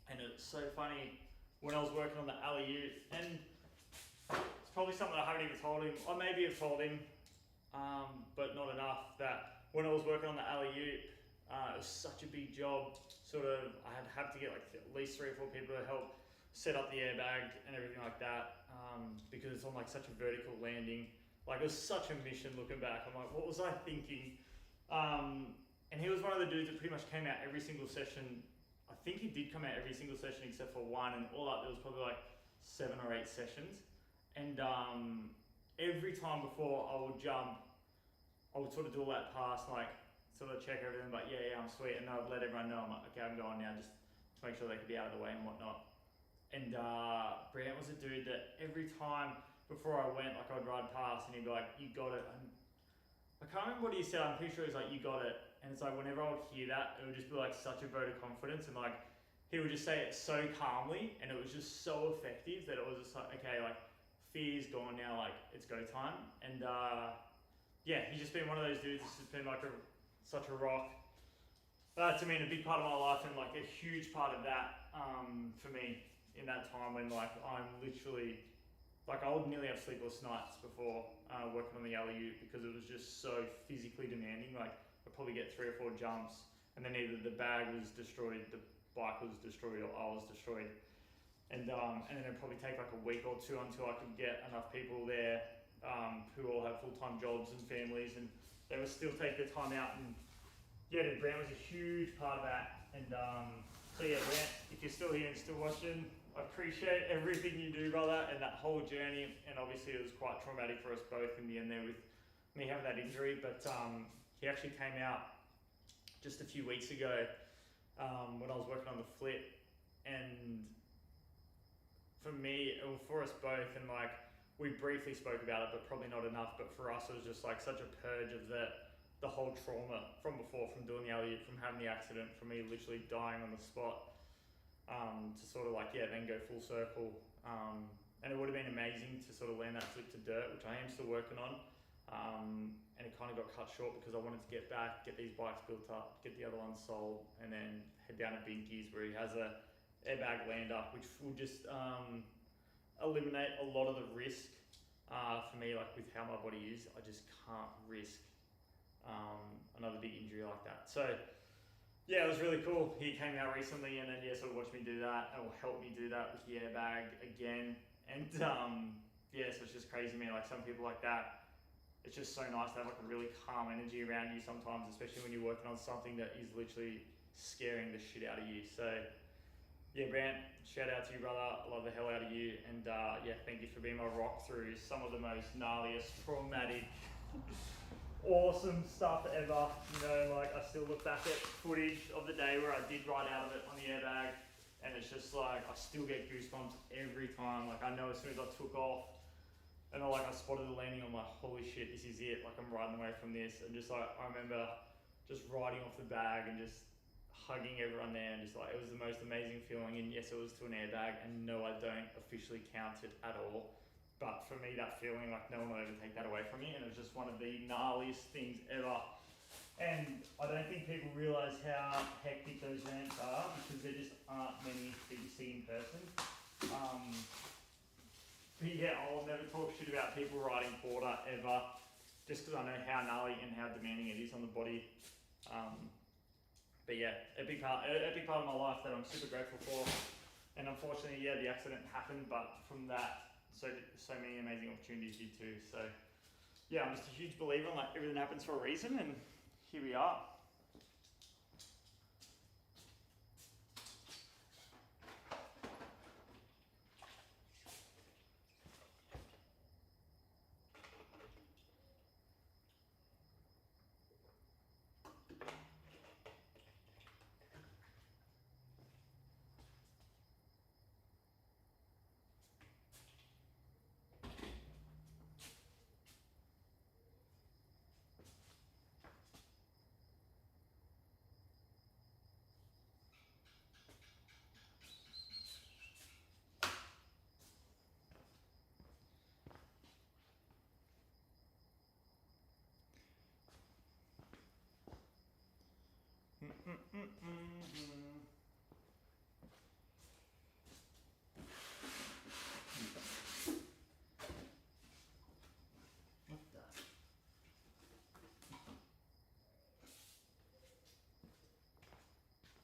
and it's so funny when I was working on the alley-oop, and it's probably something I haven't even told him, or maybe I've told him, but not enough, that when I was working on the alley-oop, it was such a big job. Sort of, I had to get like at least 3 or 4 people to help set up the airbag and everything like that, because it's on like such a vertical landing. Like it was such a mission looking back. I'm like, what was I thinking? And he was one of the dudes that pretty much came out every single session. I think he did come out every single session except for one, and all up there was probably like 7 or 8 sessions. And every time before I would jump, I would sort of do all that pass, like sort of check everything, like yeah, I'm sweet, and I'd let everyone know, I'm like, okay, I'm going now, just to make sure they could be out of the way and whatnot. And Brant was a dude that every time before I went, like I'd ride past and he'd be like, you got it. And I can't remember what he said, I'm pretty sure he's like, you got it. And it's like, whenever I would hear that, it would just be like such a vote of confidence, and like, he would just say it so calmly, and it was just so effective that it was just like, okay, like, fear's gone now, like, it's go time. And yeah, he's just been one of those dudes that's just been like such a rock to me, and a big part of my life, and like a huge part of that for me in that time when like I'm literally, like I would nearly have sleepless nights before working on the alley-oop, because it was just so physically demanding. Like I'd probably get 3 or 4 jumps, and then either the bag was destroyed, the bike was destroyed, or I was destroyed. And then it'd probably take like a week or 2 until I could get enough people there who all have full-time jobs and families, and they would still take their time out and yeah, dude, Brant was a huge part of that. And so yeah, Brant, if you're still here and still watching, I appreciate everything you do, brother, and that whole journey. And obviously it was quite traumatic for us both in the end there with me having that injury. But he actually came out just a few weeks ago when I was working on the flip, and for me, or for us both, and like we briefly spoke about it, but probably not enough. But for us, it was just like such a purge of the whole trauma from before, from doing the alley, from having the accident, from me literally dying on the spot, to sort of like, yeah, then go full circle. And it would have been amazing to sort of land that flip to dirt, which I am still working on. And it kind of got cut short because I wanted to get back, get these bikes built up, get the other ones sold, and then head down to Binky's where he has a airbag lander, which will just eliminate a lot of the risk for me, like with how my body is. I just can't risk another big injury like that. So yeah, it was really cool. He came out recently and then sort of watched me do that, and will help me do that with the airbag again. And yeah, so it's just crazy, man. Like some people like that, it's just so nice to have like a really calm energy around you sometimes, especially when you're working on something that is literally scaring the shit out of you. So yeah, Brant, shout out to you, brother. I love the hell out of you. And yeah, thank you for being my rock through some of the most gnarliest, traumatic, awesome stuff ever. You know, like I still look back at footage of the day where I did ride out of it on the airbag, and it's just like I still get goosebumps every time. Like I know as soon as I took off and I spotted the landing, I'm like, holy shit, this is it. Like I'm riding away from this. And just like I remember just riding off the bag and just hugging everyone there, and just like it was the most amazing feeling. And yes, it was to an airbag, and no, I don't officially count it at all. But for me, that feeling, like no one will ever take that away from me, and it was just one of the gnarliest things ever. And I don't think people realise how hectic those ramps are, because there just aren't many that you see in person. But yeah, I'll never talk shit about people riding quarter ever, just because I know how gnarly and how demanding it is on the body. But yeah, a big part of my life that I'm super grateful for. And unfortunately, yeah, the accident happened, but from that, so many amazing opportunities did too. So yeah, I'm just a huge believer in like everything happens for a reason, and here we are.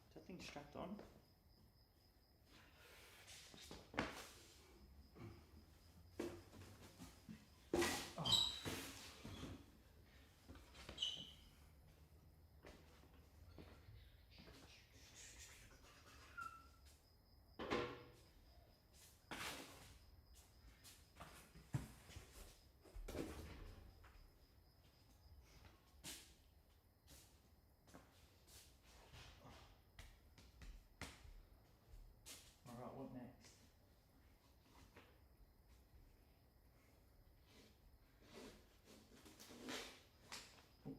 Is that thing strapped on? Alright, what next?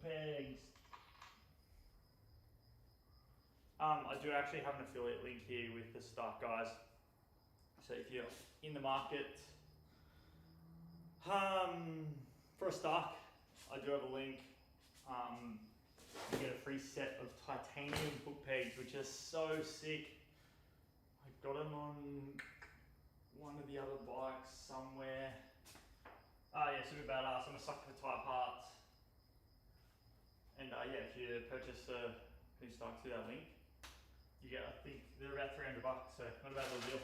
Pegs. I do actually have an affiliate link here with the Stark guys. So if you're in the market for a Stark, I do have a link. You get a free set of titanium hook pegs, which are so sick. I got them on one of the other bikes somewhere. Yeah, super badass. I'm a sucker for Thai parts. And yeah, if you purchase new Starks through that link, you get, I think they're about $300, so not a bad little deal.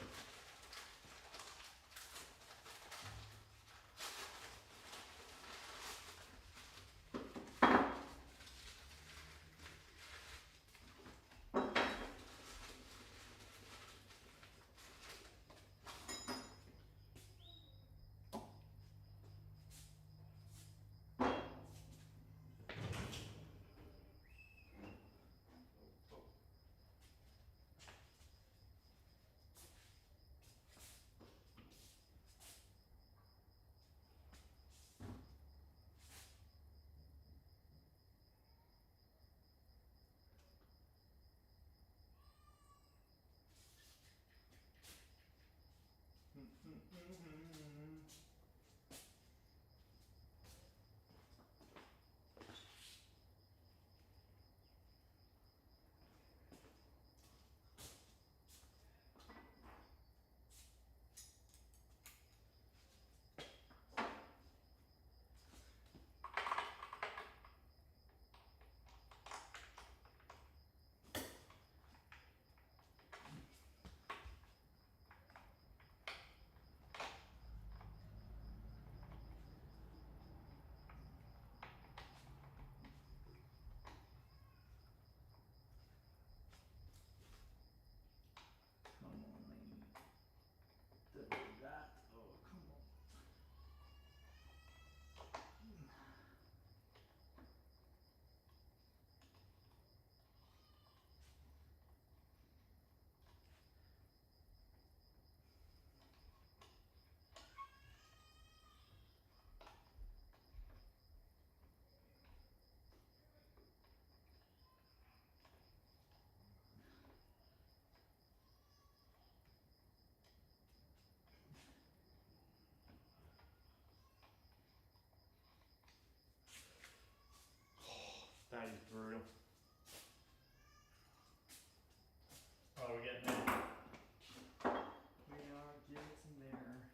That is brutal. Oh, we're getting there. We are getting there.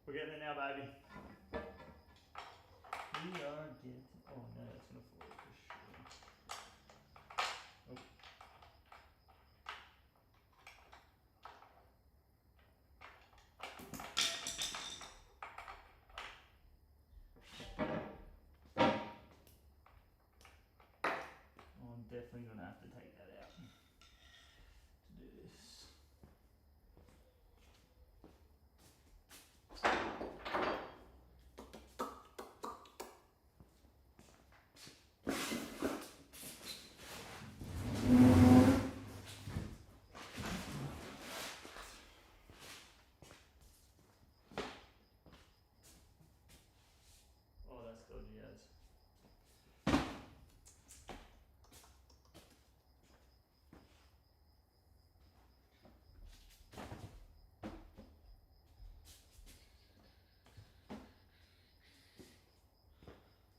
We're getting there now, baby. We are getting. Oh no, that's gonna fall for sure. Oh. Oh, I'm definitely gonna have to take that out to do this. Oh, that's dodgy as.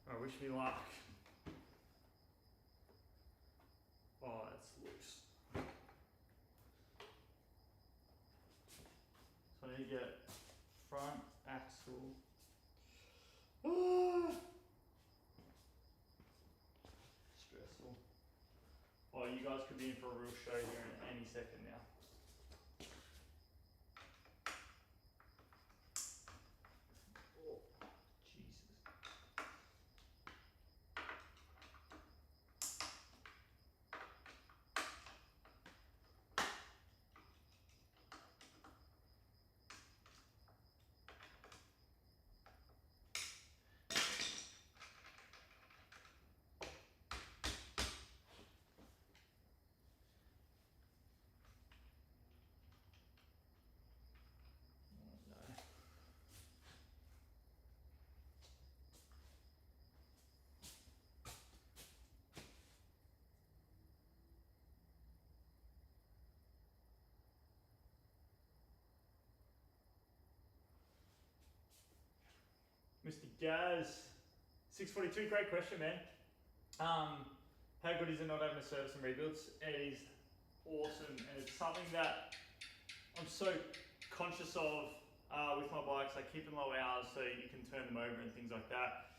Alright, wish me luck. Oh, that's loose. So I need to get front axle. Stressful. Oh, you guys could be in for a real show here in any second now. Oh, Jesus. Mr. Gaz, 642, great question, man. how good is it not having a service and rebuilds? It is awesome, and it's something that I'm so conscious of with my bikes. I keep them low hours so you can turn them over and things like that.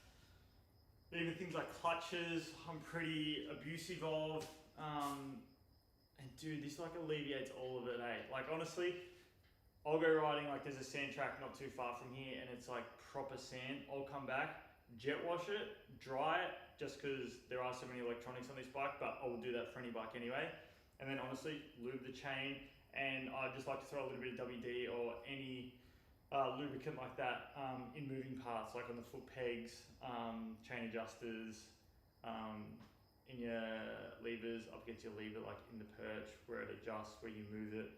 Even things like clutches, I'm pretty abusive of. And dude, this like alleviates all of it, eh? Like honestly, I'll go riding, like there's a sand track not too far from here and it's like proper sand. I'll come back, jet wash it, dry it, just because there are so many electronics on this bike, but I will do that for any bike anyway. And then honestly, lube the chain, and I just like to throw a little bit of WD or any lubricant like that in moving parts, like on the foot pegs, chain adjusters, in your levers, up against your lever, like in the perch where it adjusts, where you move it.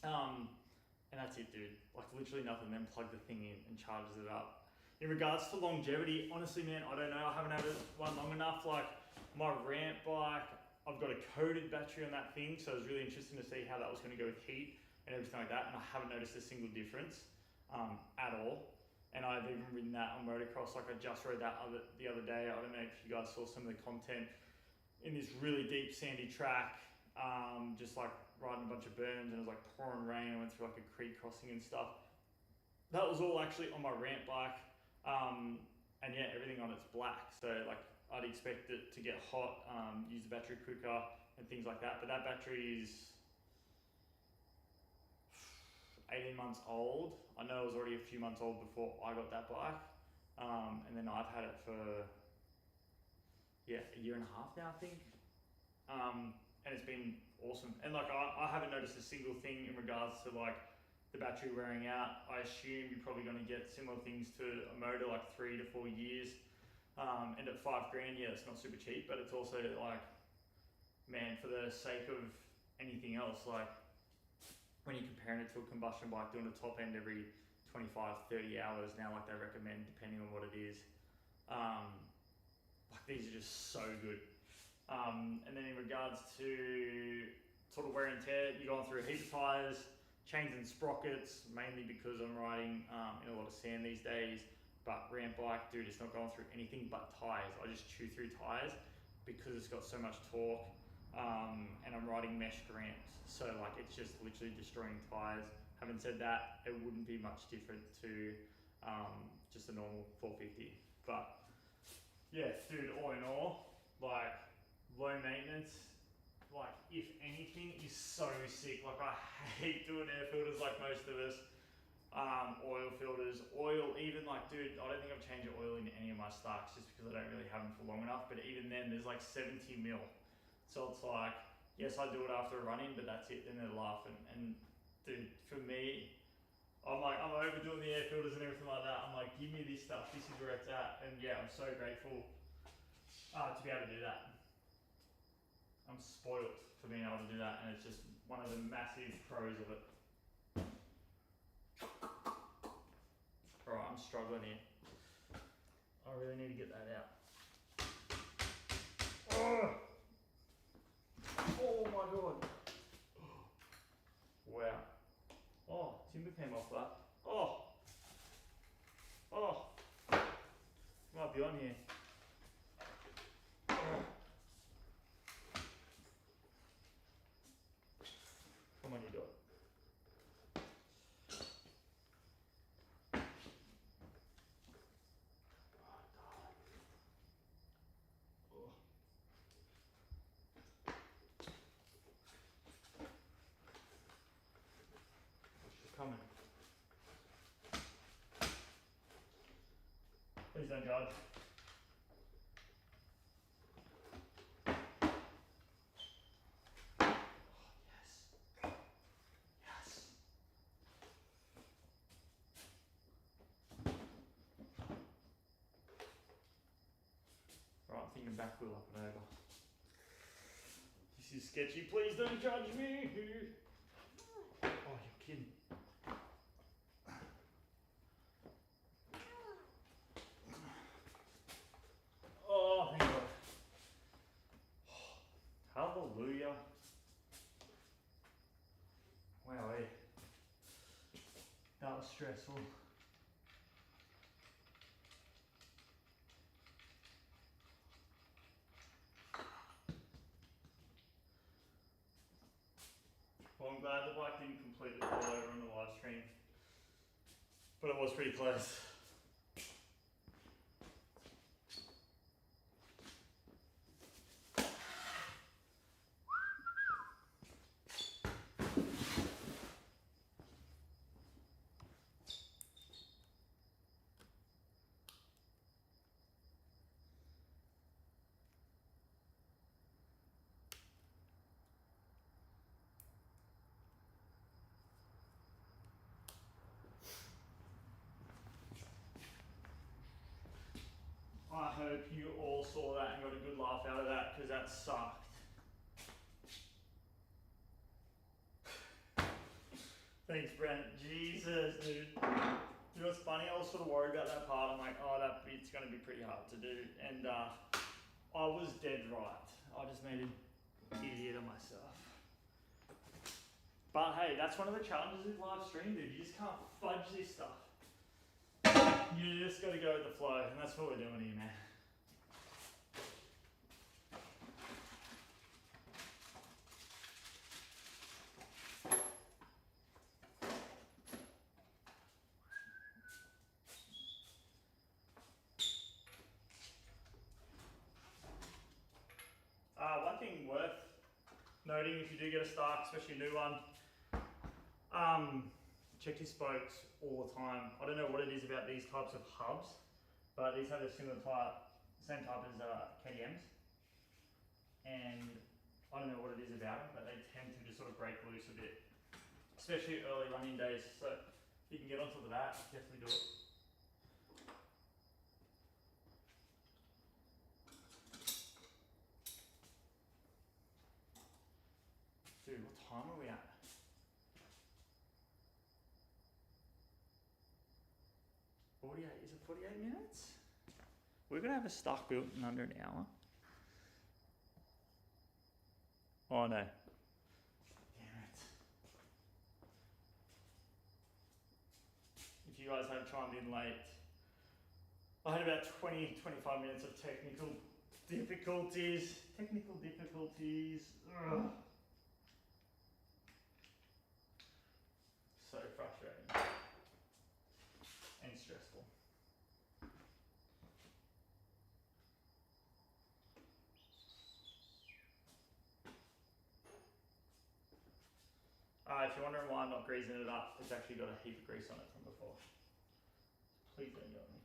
And that's it, dude. Like literally nothing, then plug the thing in and charges it up. In regards to longevity, honestly, man, I don't know. I haven't had one long enough. Like my ramp bike, I've got a coated battery on that thing, so it was really interesting to see how that was going to go with heat and everything like that. And I haven't noticed a single difference at all. And I've even ridden that on motocross. Like I just rode that the other day. I don't know if you guys saw some of the content in this really deep sandy track, just like riding a bunch of berms, and it was like pouring rain. I went through like a creek crossing and stuff. That was all actually on my ramp bike. And yeah, everything on it's black. So like I'd expect it to get hot, use the battery quicker and things like that. But that battery is 18 months old. I know it was already a few months old before I got that bike. And then I've had it for, yeah, a year and a half now, I think. And it's been awesome. And like, I haven't noticed a single thing in regards to like the battery wearing out. I assume you're probably going to get similar things to a motor, like 3 to 4 years. And at $5 grand, yeah, it's not super cheap, but it's also like, man, for the sake of anything else, like when you're comparing it to a combustion bike doing a top end every 25, 30 hours now, like they recommend, depending on what it is, like these are just so good. And then in regards to sort of wear and tear, you're going through a heap of tires, chains and sprockets, mainly because I'm riding in a lot of sand these days. But ramp bike, dude, it's not going through anything but tires. I just chew through tires because it's got so much torque, and I'm riding meshed ramps. So like it's just literally destroying tires. Having said that, it wouldn't be much different to just a normal 450. But yeah, dude, all in all, like low maintenance, like if anything, is so sick. Like I hate doing air filters like most of us. Oil filters, even like, dude, I don't think I've changed oil in any of my Starks just because I don't really have them for long enough, but even then there's like 70 mil. So it's like, yes, I do it after a run-in, but that's it, then they're laughing. And dude, for me, I'm overdoing the air filters and everything like that. I'm like, give me this stuff, this is where it's at. And yeah, I'm so grateful to be able to do that. I'm spoiled for being able to do that, and it's just one of the massive pros of it. Alright, I'm struggling here. I really need to get that out. Oh my god. Wow. Oh, timber came off that. Oh. Might be on here. Come on, you do it. Coming. Please don't judge. Yes. Right, I'm thinking back wheel up and over. This is sketchy. Please don't judge me. Oh, you're kidding. Oh, thank God. Hallelujah. Wow, that was stressful. I'm glad the bike didn't completely fall over on the live stream, but it was pretty close. I hope you all saw that and got a good laugh out of that, because that sucked. Thanks, Brent. Jesus, dude. You know what's funny? I was sort of worried about that part. I'm like, oh, that bit's going to be pretty hard to do. And I was dead right. I just made an idiot of myself. But hey, that's one of the challenges with live stream, dude. You just can't fudge this stuff. You just got to go with the flow, and that's what we're doing here, man. One thing worth noting, if you do get a Stark, especially a new one, check your spokes all the time. I don't know what it is about these types of hubs, but these have a similar type, same type as KTM's, and I don't know what it is about them, but they tend to just sort of break loose a bit, especially early running days. So if you can get on top of that, definitely do it. Dude, what time are we at? Is it 48 minutes? We're gonna have a stock built in under an hour. Oh no. Damn it. If you guys have chimed in late, I had about 20-25 minutes of technical difficulties. Ugh. So frustrating and stressful. If you're wondering why I'm not greasing it up, it's actually got a heap of grease on it from before. Please don't yell at me.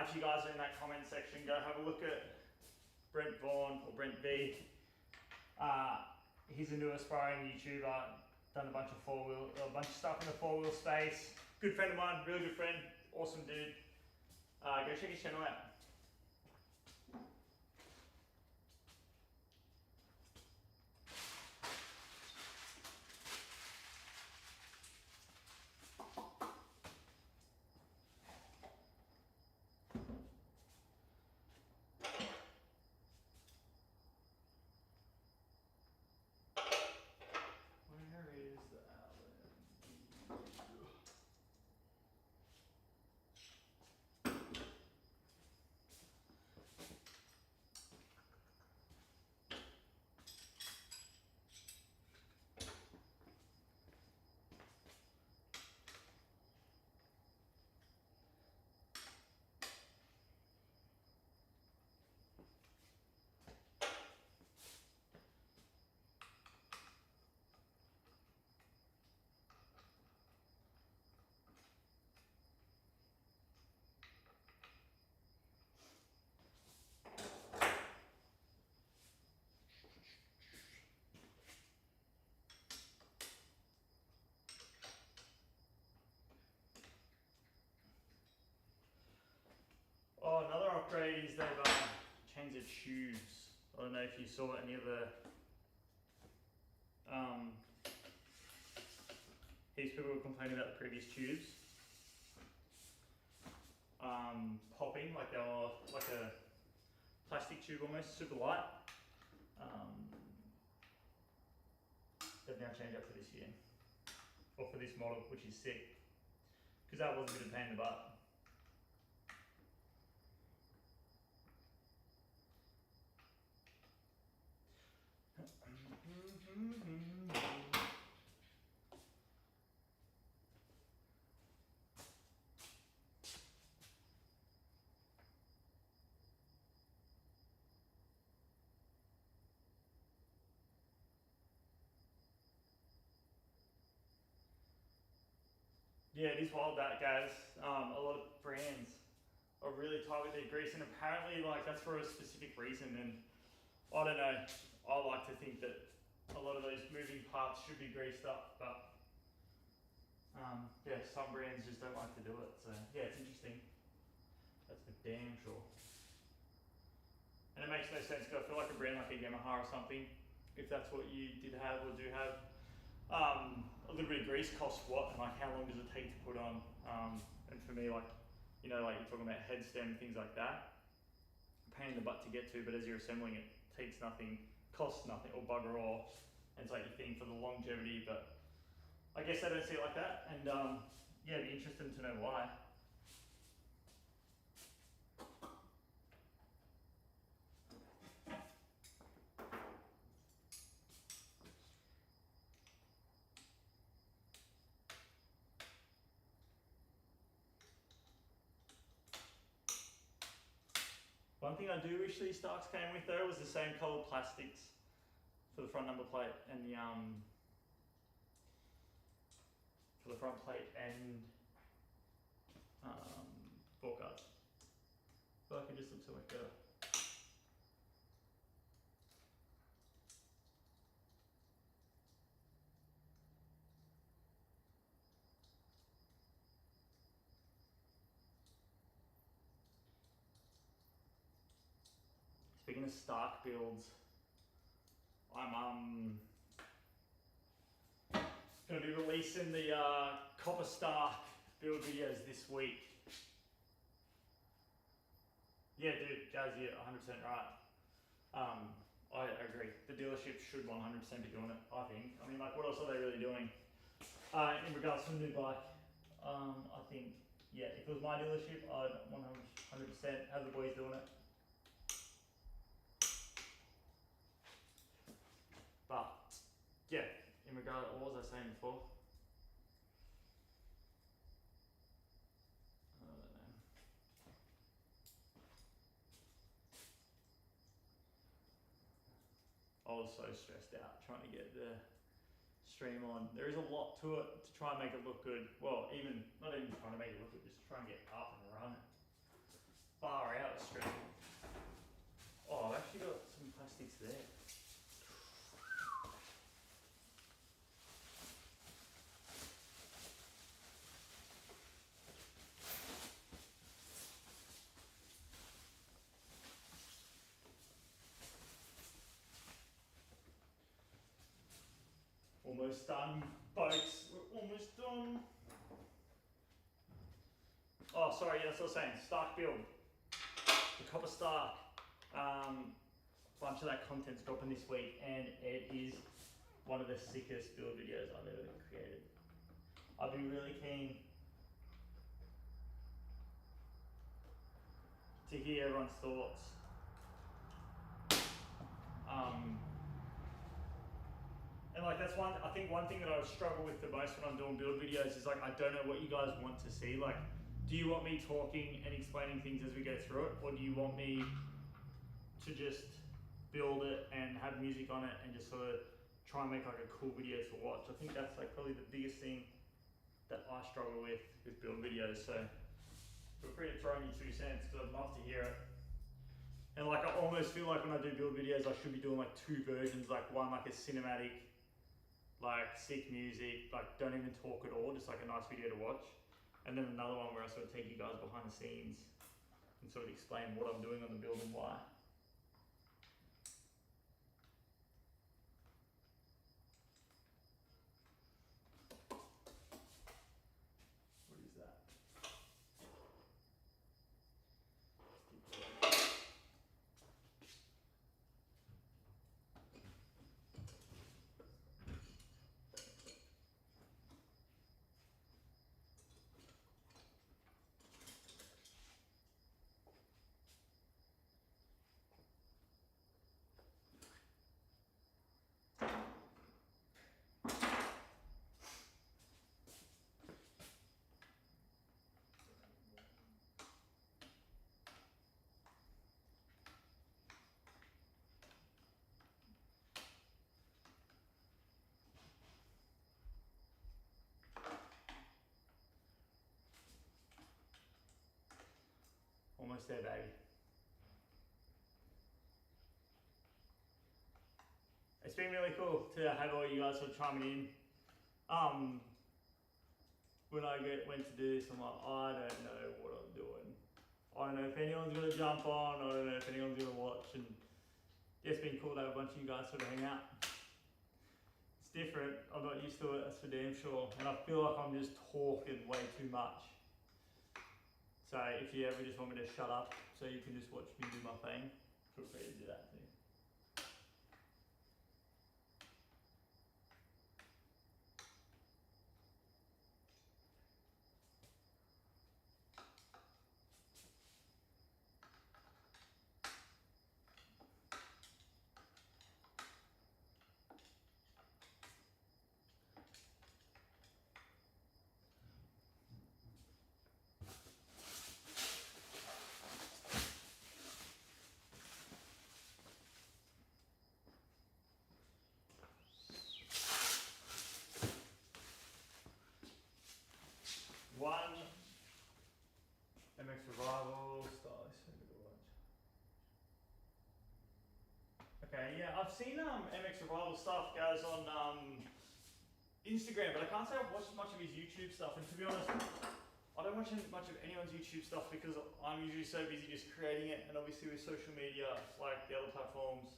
If you guys are in that comment section, go have a look at Brent Vaughan or Brent V. He's a new aspiring YouTuber, done a bunch of stuff in the 4-wheel space. Good friend of mine, really good friend, awesome dude. Go check his channel out. Oh, another upgrade is they've changed the tubes. I don't know if you saw any of the heaps of people were complaining about the previous tubes popping, like they were like a plastic tube almost, super light. They've now changed that for this year, or for this model, which is sick, because that was a bit of a pain in the butt. Yeah, it is wild that, guys. A lot of brands are really tight with their grease, and apparently like that's for a specific reason, and I don't know, I like to think that a lot of those moving parts should be greased up, but yeah, some brands just don't like to do it, so yeah, it's interesting. That's for damn sure. And it makes no sense, because I feel like a brand like a Yamaha or something, if that's what you did have or do have, a little bit of grease costs what, and like how long does it take to put on? And for me, like, you know, like you're talking about head stem, things like that, pain in the butt to get to, but as you're assembling it, takes nothing, costs nothing, or bugger all, and it's like your thing for the longevity, but I guess I don't see it like that, and yeah, it'd be interesting to know why. One thing I do wish these Starks came with though was the same coloured plastics for the front number plate and the for the front plate and bore guards. I feel like it just looks so much better. Speaking of Stark builds, I'm going to be releasing the Copper Stark build videos this week. Yeah, dude, Jazz, you're 100% right. I agree. The dealership should 100% be doing it, I think. I mean, like, what else are they really doing? In regards to the new bike, I think, yeah, if it was my dealership, I'd 100% have the boys doing it. But, yeah, in regard, what was I saying before? I don't know. I was so stressed out trying to get the stream on. There is a lot to it to try and make it look good. Well, even, not even trying to make it look good, just try and get up and running. Far out stream. Oh, I've actually got some plastics there. Almost done, folks. We're almost done. Oh, sorry, yes, I was saying, Stark build. The Copper Stark. Bunch of that content's dropping this week, and it is one of the sickest build videos I've ever created. I'd be really keen to hear everyone's thoughts. And like that's one, I think one thing that I struggle with the most when I'm doing build videos is like I don't know what you guys want to see. Like, do you want me talking and explaining things as we go through it, or do you want me to just build it and have music on it and just sort of try and make like a cool video to watch? I think that's like probably the biggest thing that I struggle with build videos. So feel free to throw in your 2 cents because I'd love to hear it. And like I almost feel like when I do build videos, I should be doing like 2 versions, like one like a cinematic, like sick music, like don't even talk at all, just like a nice video to watch. And then another one where I sort of take you guys behind the scenes and sort of explain what I'm doing on the build and why. What is that? Almost there, baby. It's been really cool to have all you guys sort of chiming in. When I went to do this, I'm like, I don't know what I'm doing. I don't know if anyone's gonna jump on. I don't know if anyone's gonna watch. And yeah, it's been cool to have a bunch of you guys sort of hang out. It's different. I'm not used to it. That's for damn sure. And I feel like I'm just talking way too much. So if you ever just want me to shut up so you can just watch me do my thing, feel free to do that too. One MX Revival style. Okay, yeah, I've seen MX Revival stuff goes on Instagram, but I can't say I've watched much of his YouTube stuff. And to be honest, I don't watch much of anyone's YouTube stuff because I'm usually so busy just creating it. And obviously with social media, like the other platforms,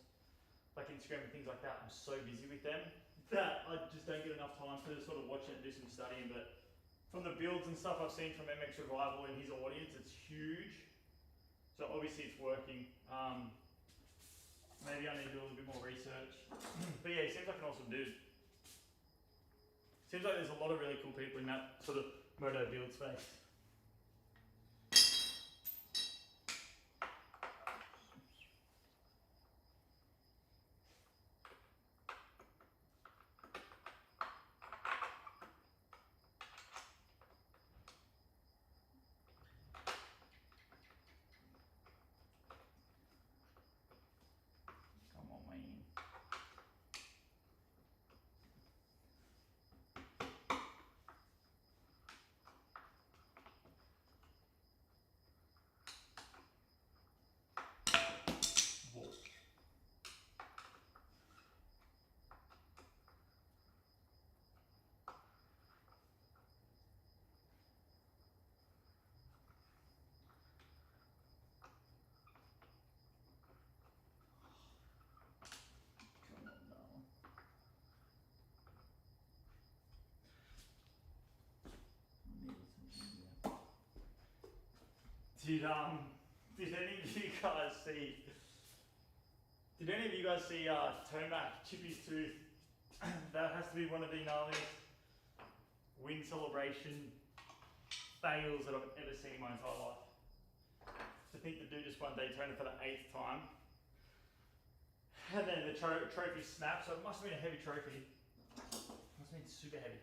like Instagram and things like that, I'm so busy with them that I just don't get enough time to sort of watch it and do some studying. But from the builds and stuff I've seen from MX Revival and his audience, it's huge. So obviously it's working. Maybe I need to do a little bit more research. But yeah, he seems like an awesome dude. Seems like there's a lot of really cool people in that sort of moto build space. Did any of you guys see? Did any of you guys see Tomac Chippy's tooth? That has to be one of the gnarliest win celebration fails that I've ever seen in my entire life. To think the dude just won Daytona for the 8th time, and then the trophy snapped. So it must have been a heavy trophy. It must have been super heavy.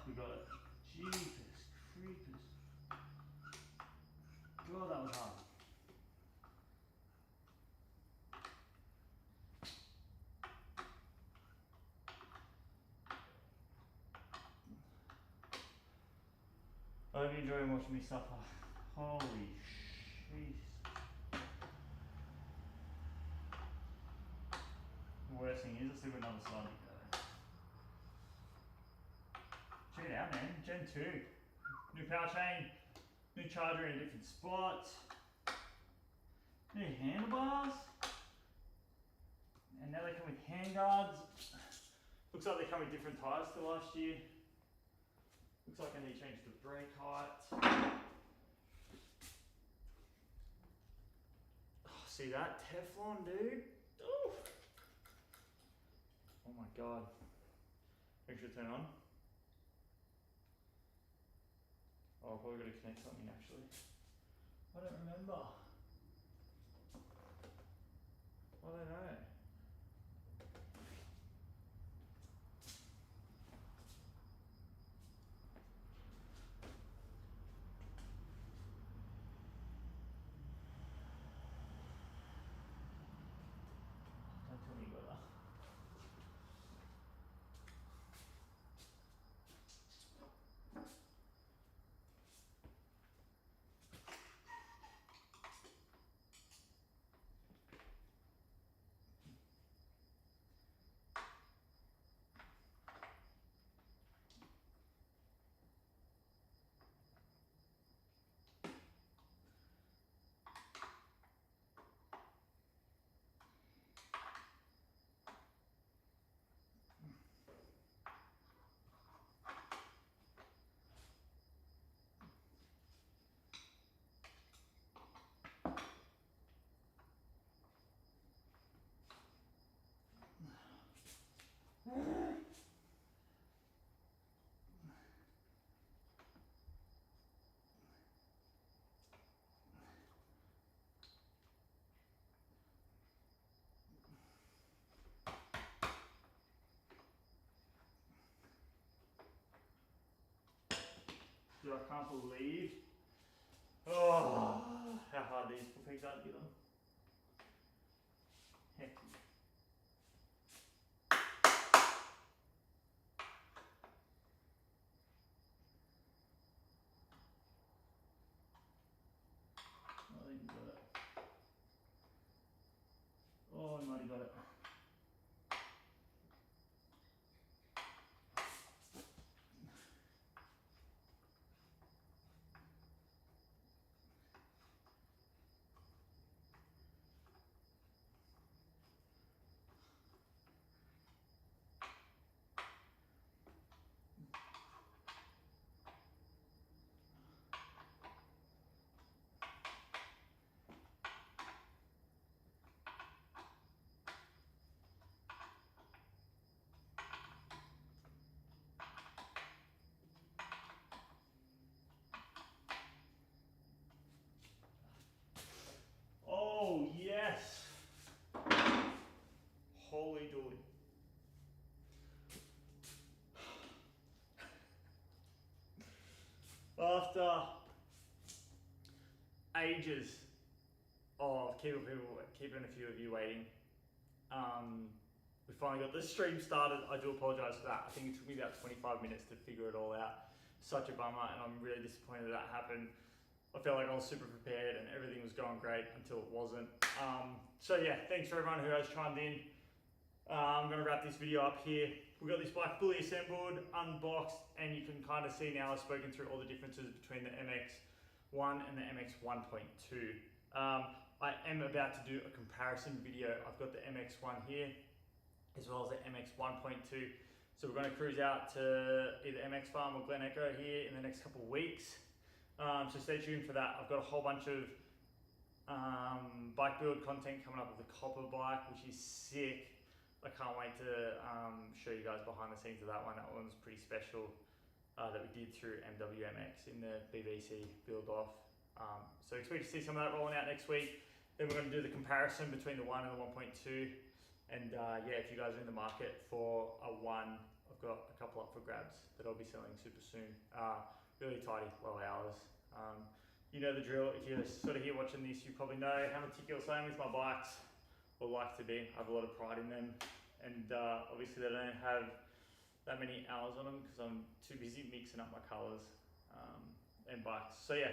we got it. Jeepers creepers. God, that was hard. I hope you're enjoying watching me suffer. Holy jeez. The worst thing is, let's see what another side we go. Check it out, man. Gen 2. New power chain, new charger in a different spot, new handlebars, and now they come with hand guards. Looks like they come with different tyres to last year. Looks like I need to change the brake height. Oh, see that? Teflon, dude. Ooh. Oh my god. Make sure to turn on. Oh, I've probably got to connect something actually. I don't remember. I don't know. Don't tell me you got that. Dude, I can't believe how hard these pegs are to get on. Heck yeah. I think we got it. Oh, I might have got it. Oh, yes. Holy dooly. After ages of keeping a few of you waiting, we finally got the stream started. I do apologise for that. I think it took me about 25 minutes to figure it all out. Such a bummer, and I'm really disappointed that happened. I felt like I was super prepared and everything was going great until it wasn't. So yeah, thanks for everyone who has chimed in. I'm going to wrap this video up here. We've got this bike fully assembled, unboxed, and you can kind of see now I've spoken through all the differences between the MX-1 and the MX-1.2. I am about to do a comparison video. I've got the MX-1 here, as well as the MX-1.2. So we're going to cruise out to either MX Farm or Glen Echo here in the next couple of weeks. So stay tuned for that. I've got a whole bunch of bike build content coming up with the copper bike, which is sick. I can't wait to show you guys behind the scenes of that one. That one's pretty special that we did through MWMX in the BBC build off. So expect to see some of that rolling out next week. Then we're going to do the comparison between the 1 and the 1.2. And yeah, if you guys are in the market for a 1, I've got a couple up for grabs that I'll be selling super soon. Really tidy, low hours. You know the drill. If you're sort of here watching this, you probably know how meticulous I am with my bikes, or like to be. I have a lot of pride in them, and obviously they don't have that many hours on them because I'm too busy mixing up my colours and bikes. So yeah,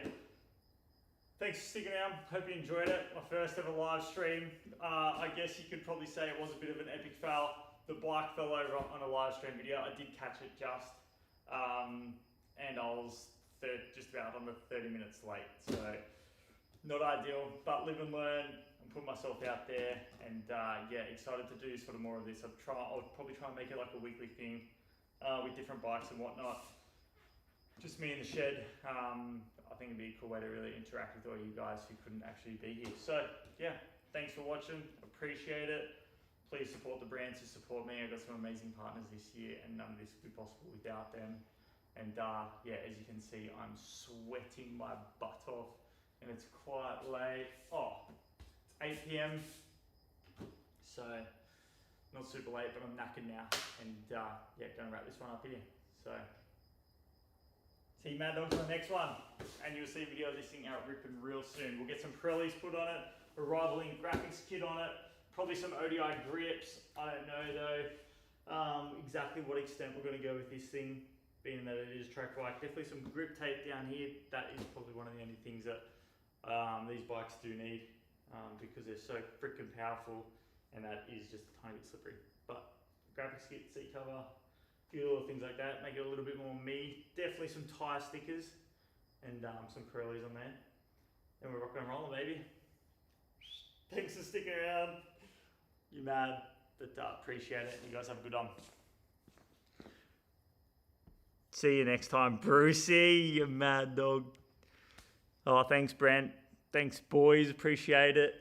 thanks for sticking around. Hope you enjoyed it. My first ever live stream. I guess you could probably say it was a bit of an epic fail. The bike fell over on a live stream video. I did catch it just, and I was just about on the 30 minutes late. So not ideal, but live and learn and put myself out there. And yeah, excited to do sort of more of this. I'll probably try and make it like a weekly thing with different bikes and whatnot. Just me in the shed. I think it'd be a cool way to really interact with all you guys who couldn't actually be here. So yeah, thanks for watching. Appreciate it. Please support the brands who support me. I've got some amazing partners this year, and none of this would be possible without them. And yeah, as you can see, I'm sweating my butt off, and it's quite late. Oh, it's 8 p.m. So not super late, but I'm knackered now. And yeah, gonna wrap this one up here. So see you Mad Dogs on the next one, and you'll see a video of this thing out ripping real soon. We'll get some Pirellis put on it, a rivaling graphics kit on it, probably some ODI grips. I don't know though exactly what extent we're going to go with this thing, being that it is track bike. Definitely some grip tape down here. That is probably one of the only things that these bikes do need because they're so freaking powerful, and that is just a tiny bit slippery. But graphics kit, seat cover, few little things like that, make it a little bit more me. Definitely some tyre stickers and some Pirellis on there. And we're rocking and rolling, baby. Thanks for sticking around. You're mad, but appreciate it. You guys have a good one. See you next time, Brucey, you mad dog. Oh, thanks, Brent. Thanks, boys. Appreciate it.